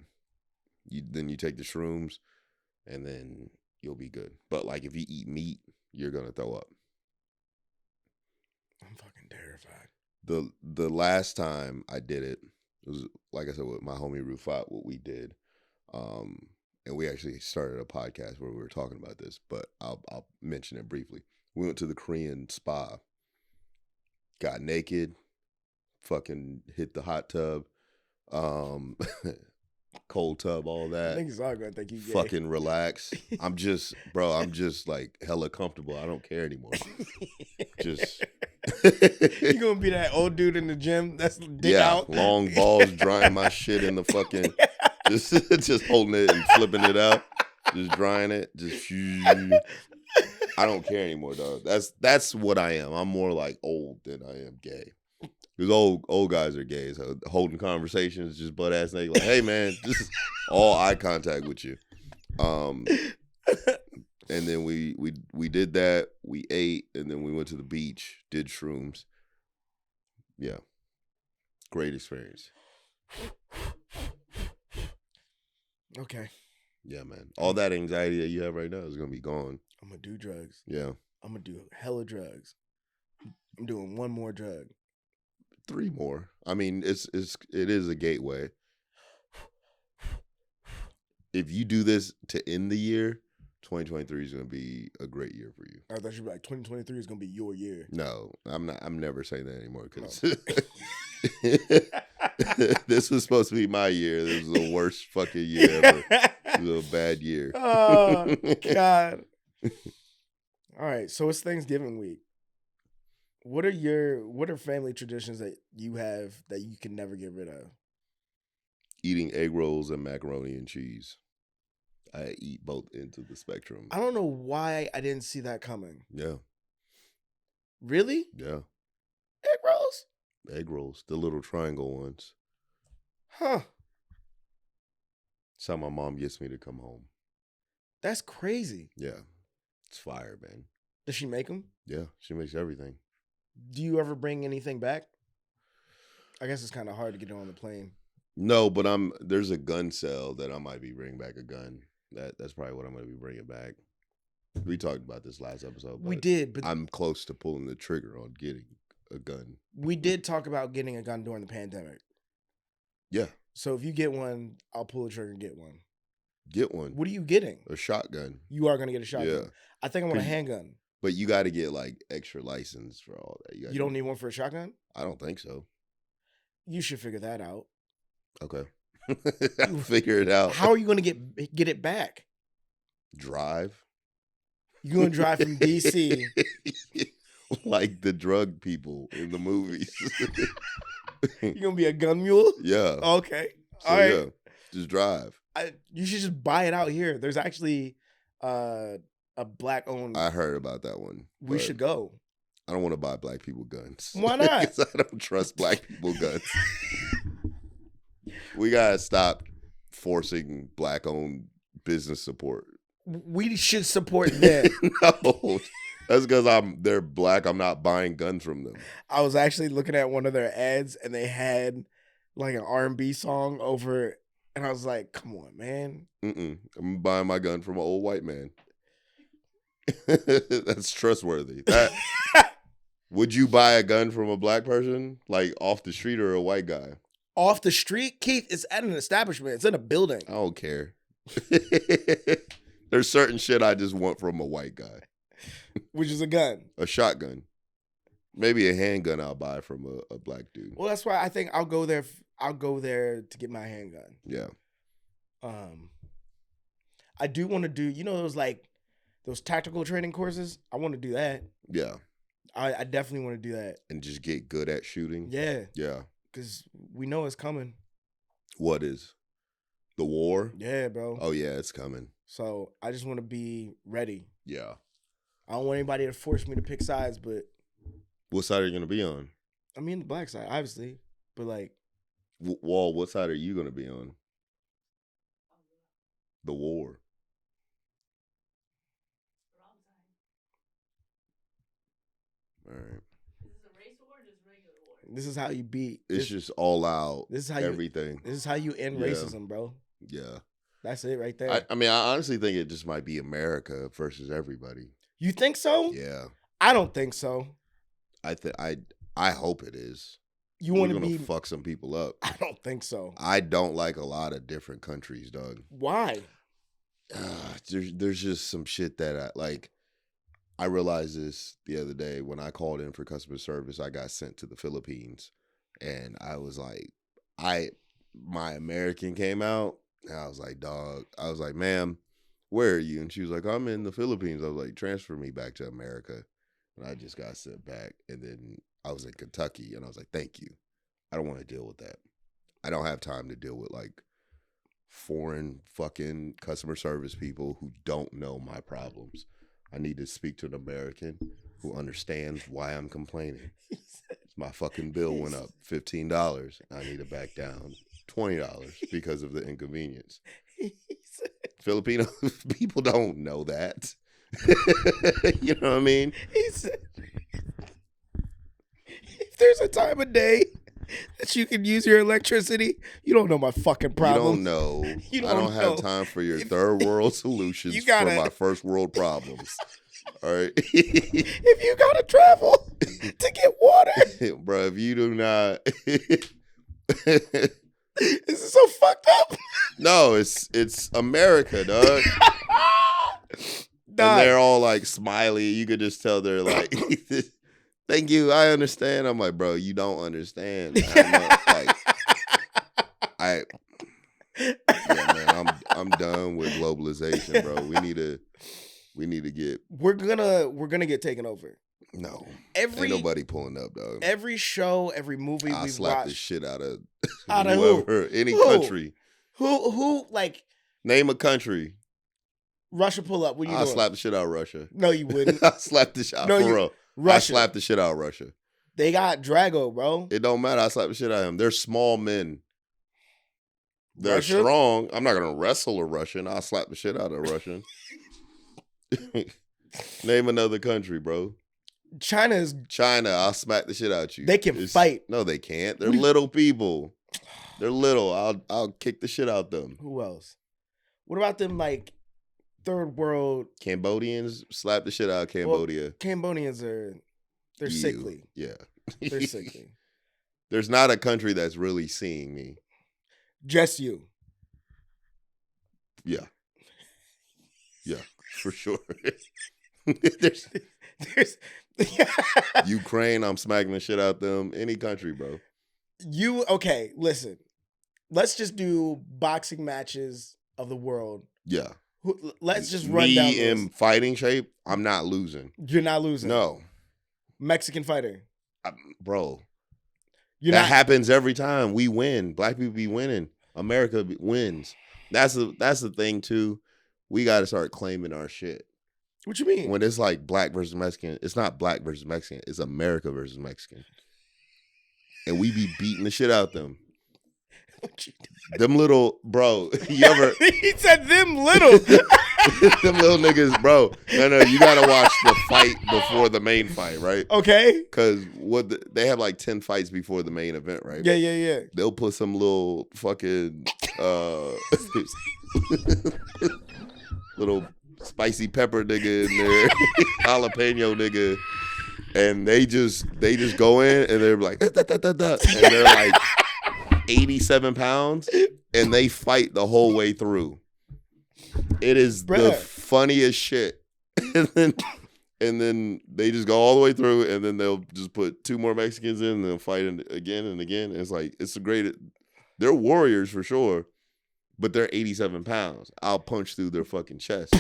Then you take the shrooms, and then you'll be good. But like if you eat meat, you're gonna throw up.
I'm fucking terrified.
The last time I did it was, like I said, with my homie Rufat, what we did. And we actually started a podcast where we were talking about this, but I'll mention it briefly. We went to the Korean spa, got naked, fucking hit the hot tub, cold tub, all that.
Niggas are going to think you gay.
Fucking relax. I'm just like hella comfortable. I don't care anymore. Just
You gonna be that old dude in the gym that's dick out?
long balls drying my shit in the fucking just holding it and flipping it out. just drying it. Just I don't care anymore, dog. That's what I am. I'm more like old than I am gay. Because old guys are gay, so holding conversations, just butt ass naked, like, hey man, just all eye contact with you. And then we did that. We ate, and then we went to the beach, did shrooms. Yeah, great experience.
Okay.
Yeah, man. All that anxiety that you have right now is gonna be gone.
I'm gonna do drugs.
Yeah.
I'm gonna do hella drugs. I'm doing one more drug.
3 more. I mean, it is a gateway. If you do this to end the year, 2023 is going to be a great year for you.
I thought you'd be like 2023 is going to be your year.
No, I'm not. I'm never saying that anymore because
No.
this was supposed to be my year. This was the worst fucking year ever. It was a bad year.
Oh God. All right, so it's Thanksgiving week. What are family traditions that you have that you can never get rid of?
Eating egg rolls and macaroni and cheese. I eat both ends of the spectrum.
I don't know why I didn't see that coming.
Yeah.
Really?
Yeah.
Egg rolls?
Egg rolls, the little triangle ones.
Huh.
That's how my mom gets me to come home.
That's crazy.
Yeah. It's fire, man.
Does she make them?
Yeah, she makes everything.
Do you ever bring anything back? I guess it's kind of hard to get on the plane.
No, but there's a gun sale that I might be bringing back a gun. That's probably what I'm going to be bringing back. We talked about this last episode.
We did, but
I'm close to pulling the trigger on getting a gun.
We did talk about getting a gun during the pandemic.
Yeah.
So if you get one, I'll pull the trigger and get one.
Get one.
What are you getting?
A shotgun.
You are going to get a shotgun.
Yeah.
I think I want a handgun.
But you got to get like extra license for all that.
You don't need one for a shotgun?
I don't think so.
You should figure that out.
Okay. I'll figure it out.
How are you going to get it back?
Drive.
You're going to drive from D.C.
Like the drug people in the movies.
You're going to be a gun mule?
Yeah.
Okay.
So,
all right.
Yeah, just drive.
You should just buy it out here. There's actually a black-owned...
I heard about that one.
We should go.
I don't want to buy black people guns.
Why not?
Because I don't trust black people guns. We got to stop forcing black-owned business support.
We should support them.
No, that's because they're black. I'm not buying guns from them.
I was actually looking at one of their ads, and they had like an R&B song over it, and I was like, "Come on, man!"
I'm buying my gun from an old white man. That's trustworthy. Would you buy a gun from a black person, like off the street, or a white guy?
Off the street, Keith. It's at an establishment. It's in a building.
I don't care. There's certain shit I just want from a white guy.
Which is a gun.
A shotgun. Maybe a handgun I'll buy from a black dude.
Well, that's why I think I'll go there. I'll go there to get my handgun.
Yeah.
I do want to do, those tactical training courses. I want to do that.
Yeah.
I definitely want to do that.
And just get good at shooting.
Yeah.
Yeah.
Because we know it's coming.
What is? The war?
Yeah, bro.
Oh, yeah, it's coming.
So I just want to be ready.
Yeah.
I don't want anybody to force me to pick sides, but...
What side are you going to be on?
I mean, the black side, obviously. But like...
Wall, what side are you going to be on? The war. All right.
Is this a race war or just regular war?
This is how you beat.
It's just all out.
This is how
everything.
This is how you end racism, bro.
Yeah.
That's it right there.
I mean, I honestly think it just might be America versus everybody.
You think so?
Yeah.
I don't think so.
I hope it is.
You want to
be fuck some people up.
I don't think so.
I don't like a lot of different countries, dog.
Why?
There's just some shit that I realized this the other day when I called in for customer service. I got sent to the Philippines, and I was like, my American came out, and I was like, dog. I was like, ma'am, where are you? And she was like, I'm in the Philippines. I was like, transfer me back to America. And I just got sent back, and then I was in Kentucky, and I was like, thank you. I don't want to deal with that. I don't have time to deal with foreign fucking customer service people who don't know my problems. I need to speak to an American who understands why I'm complaining. My fucking bill went up $15. I need to back down $20 because of the inconvenience. Filipino people don't know that. You know what I mean?
He said, if there's a time of day that you can use your electricity, you don't know my fucking problem.
You don't know.
You
I don't
don't
have
know.
time for your third world solutions
You gotta-
for my first world problems. All right.
If you gotta travel to get water,
Bro, if you do not.
this is so fucked up.
No, it's America, dog. And they're all like smiley. You could just tell they're like, thank you, I understand. I'm like, bro, you don't understand. Yeah, man, I'm done with globalization, bro. We need to get
We're gonna get taken over.
no.
Every
Ain't nobody pulling up, dog.
every show, every movie
I'll
we've
slap
watched.
the shit out of
Out of who?
whoever, any
Who?
country.
Who like
Name a country.
Russia pull up? What you
I'll
doing?
slap the shit out of Russia.
No, you wouldn't.
I'll slap the shit out
No,
for
you-
real.
Russia.
I slap the shit out of Russia.
They got Drago, bro.
It don't matter. I slap the shit out of him. They're small men. They're
Russia?
strong. I'm not gonna wrestle a Russian. I'll slap the shit out of a Russian. Name another country, bro.
China is.
China. I'll smack the shit out you.
They can fight.
No, they can't. They're little people. They're little. I'll kick the shit out them.
Who else? What about them like third world?
Cambodians, slap the shit out of Cambodia.
Cambodians they're
You.
sickly.
Yeah.
They're sickly.
There's not a country that's really seeing me.
Just you.
Yeah. Yeah, for sure. There's
There's
Ukraine, I'm smacking the shit out them. Any country, bro.
Okay, listen. Let's just do boxing matches of the world.
Yeah.
Let's just run down
Me
those.
in fighting shape, I'm not losing.
You're not losing.
No.
Mexican fighter.
Bro.
You're
that
not
happens every time. We win. Black people be winning. America wins. That's the thing too. We got to start claiming our shit.
What you mean?
When it's like black versus Mexican, it's not black versus Mexican. It's America versus Mexican. And we be beating the shit out them.
What you
Them little, bro, you ever...
He said them little.
Them little niggas, bro. No, you gotta watch the fight before the main fight, right?
Okay.
Because they have like 10 fights before the main event, right?
Yeah.
They'll put some little fucking little spicy pepper nigga in there, jalapeno nigga, and they just go in and they're like, da, da, da, da, and they're like 87 pounds, and they fight the whole way through. It is the funniest shit. And then they just go all the way through, and then they'll just put 2 more Mexicans in, and they'll fight again and again. And it's like, it's a great... They're warriors for sure, but they're 87 pounds. I'll punch through their fucking chest.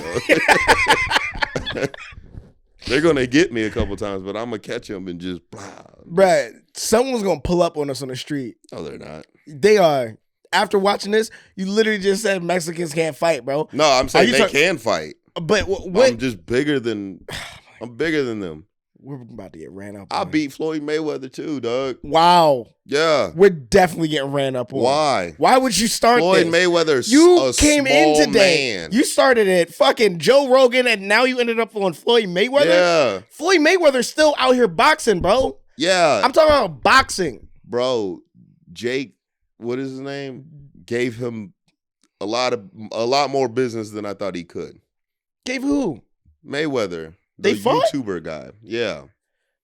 They're going to get me a couple times, but I'm going to catch them and just...
Bruh, someone's going to pull up on us on the street.
No, they're not.
They are. After watching this, you literally just said Mexicans can't fight, bro.
No, I'm saying they can fight.
But what?
I'm just bigger than... I'm bigger than them.
We're about to get ran up
I
on.
beat Floyd Mayweather too, dog.
Wow.
Yeah.
We're definitely getting ran up on.
Why?
Why would you start
Floyd
this?
Mayweather's
You
a
came
small
in today.
man.
You started at fucking Joe Rogan, and now you ended up on Floyd Mayweather?
Yeah.
Floyd Mayweather's still out here boxing, bro.
Yeah.
I'm talking about boxing.
Bro, Jake, what is his name? Gave him a lot more business than I thought he could.
Gave who?
Mayweather.
They
The
fought?
YouTuber guy. Yeah.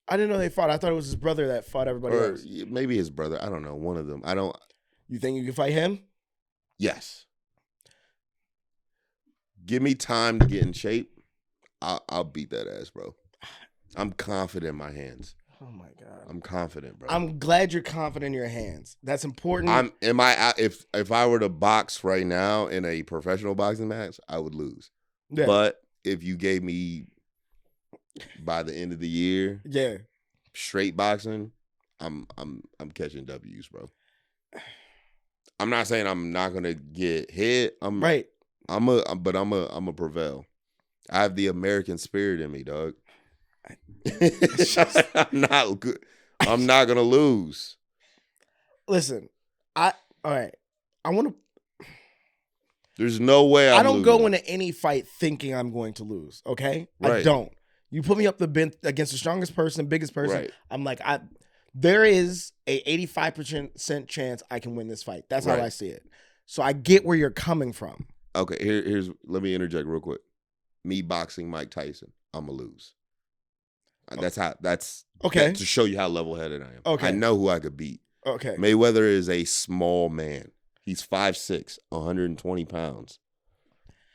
I didn't know they fought. I thought it was his brother that fought everybody
Or
else.
maybe his brother. I don't know. One of them.
You think you can fight him?
Yes. Give me time to get in shape. I'll beat that ass, bro. I'm confident in my hands.
Oh my God.
I'm confident, bro.
I'm glad you're confident in your hands. That's important.
If I were to box right now in a professional boxing match, I would lose.
Yeah.
But if you gave me by the end of the year,
Yeah.
straight boxing, I'm catching W's, bro. I'm not saying I'm not gonna get hit.
Right.
But I'm a prevail. I have the American spirit in me, dog. I'm not gonna lose.
Listen, all right. I want to.
There's no way
I
I'm
don't
losing.
go into any fight thinking I'm going to lose. Okay, I
Right.
don't. You put me up the bench against the strongest person, biggest person.
Right.
I'm like, there is a 85% chance I can win this fight. That's how
Right.
I see it. So I get where you're coming from.
Okay, let me interject real quick. Me boxing Mike Tyson, I'm gonna lose. That's
Okay.
to show you how level-headed I am.
Okay.
I know who I could beat.
Okay.
Mayweather is a small man. He's 5'6", 120 pounds.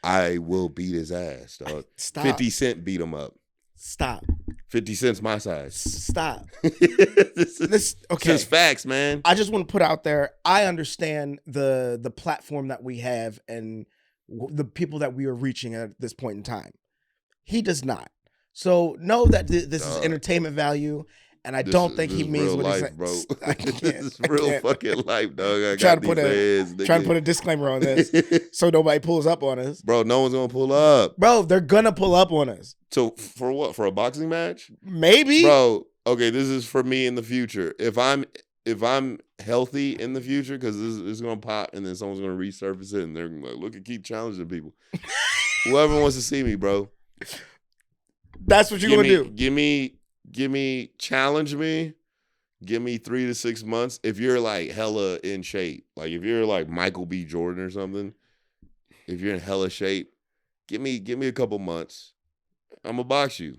I will beat his ass, dog.
Stop.
50 Cent beat him up.
Stop.
50 Cent's my size.
Stop.
This is
Okay.
just facts, man.
I just want to put out there, I understand the platform that we have and the people that we are reaching at this point in time. He does not. So know that this is entertainment value, and I don't think he means
real
what
life,
he's saying.
bro.
I can't.
This is real fucking life, dog.
Trying to put a disclaimer on this so nobody pulls up on us.
Bro, no one's gonna pull up.
Bro, they're gonna pull up on us.
So for what? For a boxing match?
Maybe.
Bro, okay, this is for me in the future. If I'm healthy in the future, because this is gonna pop and then someone's gonna resurface it and they're gonna be like, look, keep challenging people. Whoever wants to see me, bro.
That's what you're gonna do.
Give me, challenge me. Give me 3 to 6 months. If you're like hella in shape, like if you're like Michael B. Jordan or something, if you're in hella shape, give me a couple months. I'm gonna box you.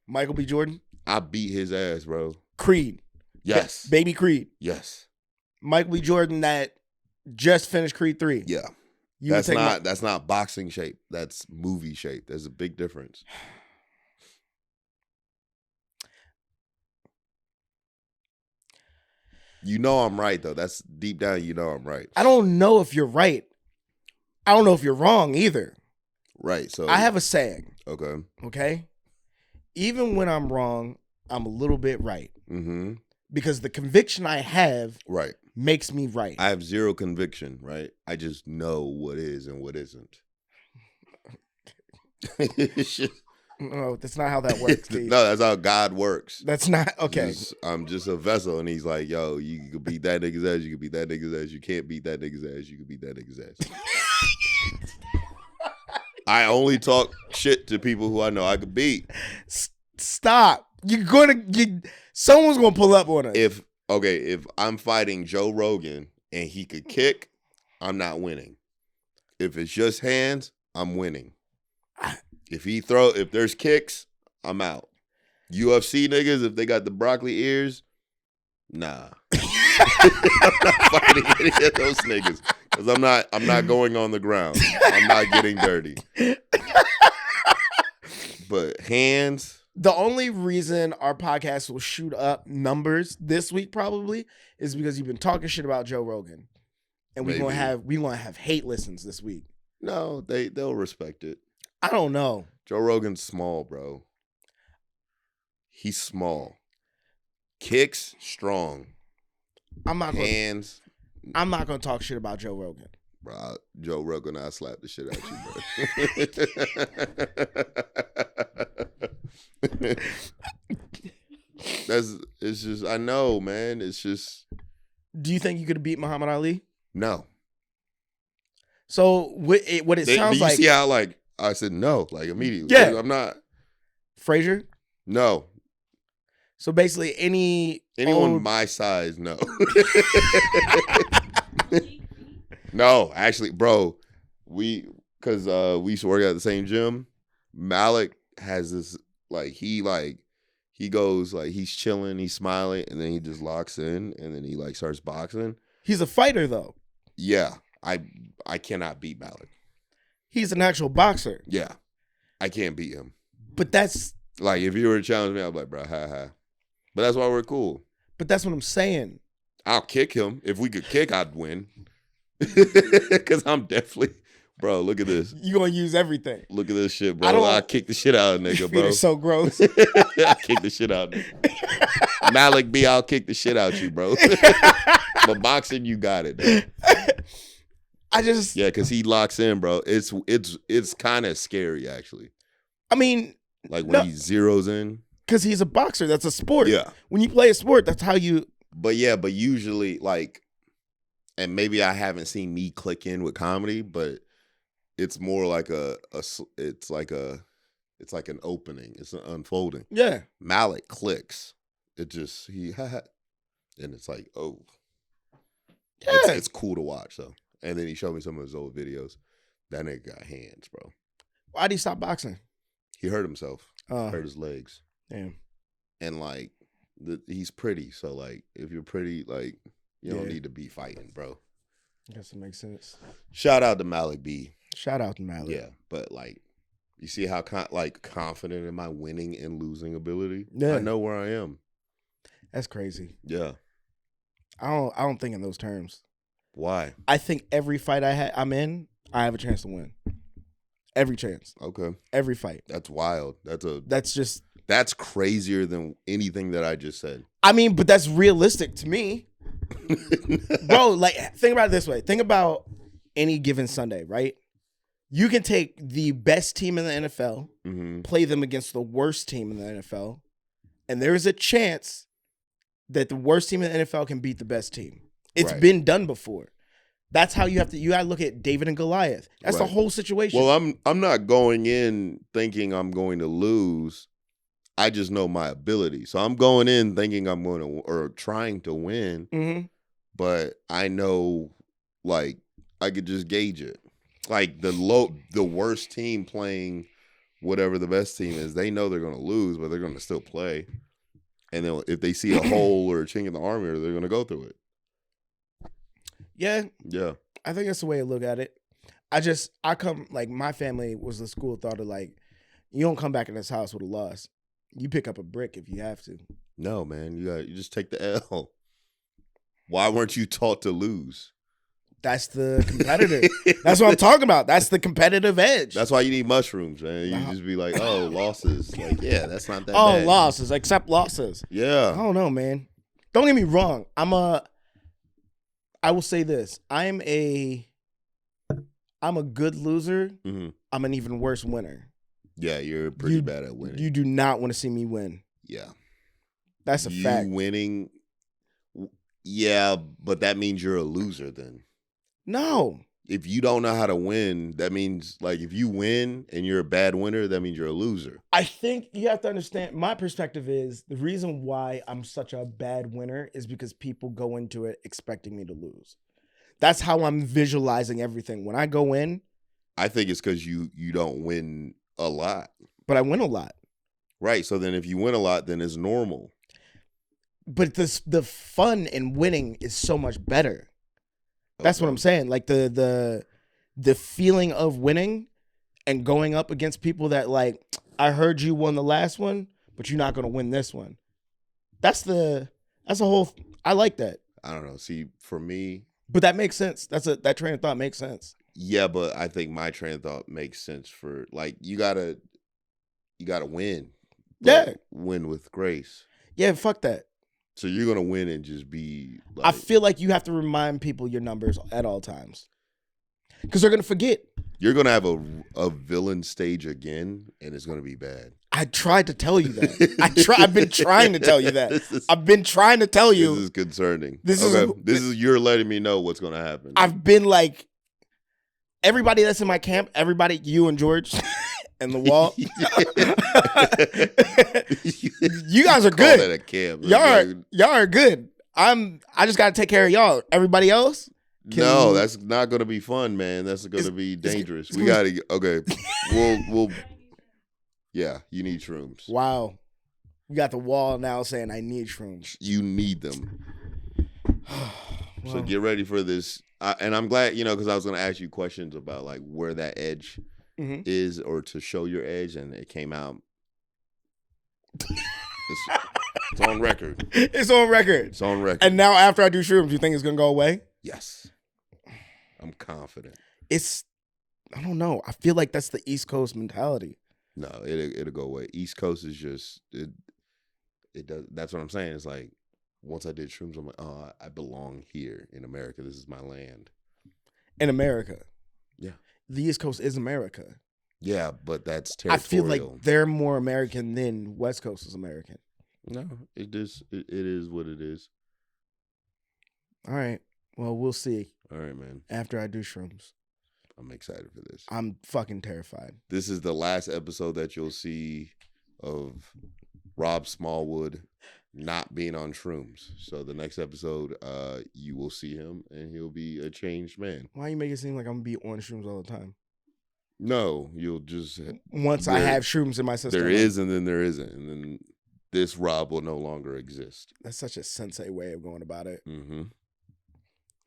Michael B. Jordan?
I beat his ass, bro.
Creed.
Yes.
Baby Creed.
Yes.
Michael B. Jordan that just finished Creed 3.
Yeah.
You
That's not boxing shape. That's movie shape. There's a big difference. You know I'm right, though. That's deep down, you know I'm right.
I don't know if you're right. I don't know if you're wrong either.
Right. So
I have a saying.
Okay.
Okay? Even when I'm wrong, I'm a little bit right.
Mm-hmm.
Because the conviction I have
Right.
makes me right.
I have zero conviction, right? I just know what is and what isn't.
No, that's not how that works, Keith.
No, that's how God works.
That's not okay.
I'm just a vessel, and he's like, yo, you could beat that nigga's ass, you could beat that nigga's ass, you can't beat that nigga's ass, you could beat that nigga's ass. I only talk shit to people who I know I could beat.
Stop. Someone's gonna pull up on us.
If I'm fighting Joe Rogan and he could kick, I'm not winning. If it's just hands, I'm winning. If there's kicks, I'm out. UFC niggas, if they got the broccoli ears, nah. I'm not fighting any of those niggas. Because I'm not going on the ground. I'm not getting dirty. But hands.
The only reason our podcast will shoot up numbers this week probably is because you've been talking shit about Joe Rogan. And we gonna have hate listens this week.
No, they'll respect it.
I don't know.
Joe Rogan's small, bro. He's small. Kicks, strong.
I'm not
Hands.
I'm not gonna talk shit about Joe Rogan.
Bro, Joe Rogan, I'll slap the shit out you, bro. It's just, I know, man. It's just.
Do you think you could have beat Muhammad Ali?
No.
So what it sounds like.
You see how like I said no, like immediately.
Yeah.
I'm not.
Frazier?
No.
So basically
anyone my size, no. No, actually, bro, we used to work at the same gym. Malik has this he goes like he's chilling, he's smiling, and then he just locks in, and then he like starts boxing.
He's a fighter though.
Yeah, I cannot beat Malik.
He's an actual boxer.
Yeah, I can't beat him.
But that's
like if you were to challenge me, I'd be like, bro, ha ha. But that's why we're cool.
But that's what I'm saying.
I'll kick him. If we could kick, I'd win. Because I'm definitely, bro, look at this.
You're going to use everything.
Look at this shit, bro. I'll kick the shit out of nigga, bro.
It's so gross.
I'll kick the shit out of nigga. Malik B, I'll kick the shit out you, bro. But boxing, you got it. Though.
I just,
Yeah, because he locks in, bro. It's kind of scary, actually.
I mean,
Like when
no,
he zeroes in.
because he's a boxer. That's a sport.
Yeah.
When you play a sport, that's how you.
But usually, like, and maybe I haven't seen me click in with comedy, but it's more like it's like an opening. It's an unfolding.
Yeah.
Malik clicks. It just and it's like, oh,
Yeah.
it's cool to watch though. And then he showed me some of his old videos. That nigga got hands, bro.
Why'd he stop boxing?
He hurt himself. Hurt his legs.
Damn.
And like, he's pretty. So like, if you're pretty, like, you don't need to be fighting, bro.
I guess it makes sense.
Shout out to Malik B.
Shout out to Malik.
Yeah, but like, you see how confident in my winning and losing ability?
Yeah.
I know where I am.
That's crazy.
Yeah.
I don't think in those terms.
Why?
I think every fight I'm in, I have a chance to win. Every chance.
Okay.
Every fight.
That's wild. That's crazier than anything that I just said.
I mean, but that's realistic to me. Bro, like, think about it this way. Think about any given Sunday, right? You can take the best team in the NFL, play them against the worst team in the NFL, and there's a chance that the worst team in the NFL can beat the best team. It's been done before. That's how you gotta look at David and Goliath. That's the whole situation.
Well, I'm not going in thinking I'm going to lose. I just know my ability. So I'm going in thinking I'm going to, or trying to win, but I know, like, I could just gauge it. Like the worst team playing whatever the best team is, they know they're going to lose, but they're going to still play. And then if they see a hole or a chink in the armor, they're going to go through it.
Yeah.
Yeah.
I think that's the way to look at it. My family was the school of thought of like, you don't come back in this house with a loss. You pick up a brick if you have to.
No, man. You just take the L. Why weren't you taught to lose?
That's the competitive. That's what I'm talking about. That's the competitive edge.
That's why you need mushrooms, man. You just be like, oh, losses. Like, yeah, that's not that bad.
Oh, losses. Accept losses.
Yeah.
I don't know, man. Don't get me wrong. I will say this. I'm a good loser. I'm an even worse winner.
Yeah, you're pretty bad at winning.
You do not want to see me win.
Yeah.
That's a fact.
You winning, yeah, but that means you're a loser then.
No.
If you don't know how to win, that means, like, if you win and you're a bad winner, that means you're a loser.
I think you have to understand, my perspective is the reason why I'm such a bad winner is because people go into it expecting me to lose. That's how I'm visualizing everything. When I go in.
I think it's because you don't win a lot.
But I win a lot.
Right. So then if you win a lot, then it's normal.
But the fun in winning is so much better. That's what I'm saying. Like the feeling of winning and going up against people that, like, I heard you won the last one, but you're not going to win this one. That's a whole. I like that.
I don't know. See, for me,
but that makes sense. That train of thought makes sense.
Yeah, but I think my train of thought makes sense for, like, you gotta win.
Yeah,
win with grace.
Yeah, fuck that.
So you're gonna win and just be like,
I feel like you have to remind people your numbers at all times, because they're gonna forget.
You're gonna have a villain stage again, and it's gonna be bad.
I tried to tell you that. I've been trying to tell you that. I've been trying to tell you.
This is concerning.
This
is you're letting me know what's gonna happen.
I've been like, everybody that's in my camp, everybody, you and George. And the wall. You guys are good.
Call that a camp.
Y'all are good. I just gotta take care of y'all. Everybody else?
No, that's not gonna be fun, man. That's gonna be dangerous. We gotta we'll yeah, you need shrooms.
Wow. You got the wall now saying I need shrooms.
You need them. So get ready for this. And I'm glad, because I was gonna ask you questions about, like, where that edge is, or to show your edge, and it came out. It's on record.
It's on record.
It's on record.
And now after I do shrooms, you think it's gonna go away?
Yes. I'm confident.
I don't know. I feel like that's the East Coast mentality.
No, it'll go away. East Coast is just it does. That's what I'm saying. It's like once I did shrooms, I'm like, oh, I belong here in America. This is my land.
In America.
Yeah.
The East Coast is America.
Yeah, but that's
I feel
territorial.
like they're more American than West Coast is American.
No, it is. It is what it is.
All right. Well, we'll see
All right, man.
after I do shrooms.
I'm excited for this.
I'm fucking terrified.
This is the last episode that you'll see of Rob Smallwood not being on shrooms. So the next episode, you will see him, and he'll be a changed man.
Why you make it seem like I'm gonna be on shrooms all the time?
No, you'll just
Once I have shrooms in my system.
there is, and then there isn't, and then this Rob will no longer exist.
That's such a sensei way of going about it.
Mm-hmm.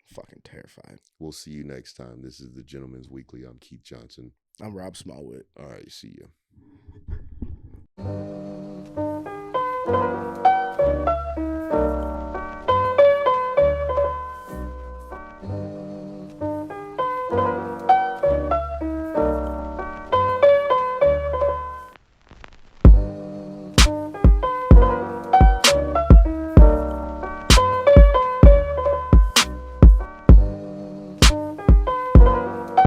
Fucking terrified.
We'll see you next time. This is the Gentleman's Weekly. I'm Keith Johnson.
I'm Rob Smallwood.
All right, see you.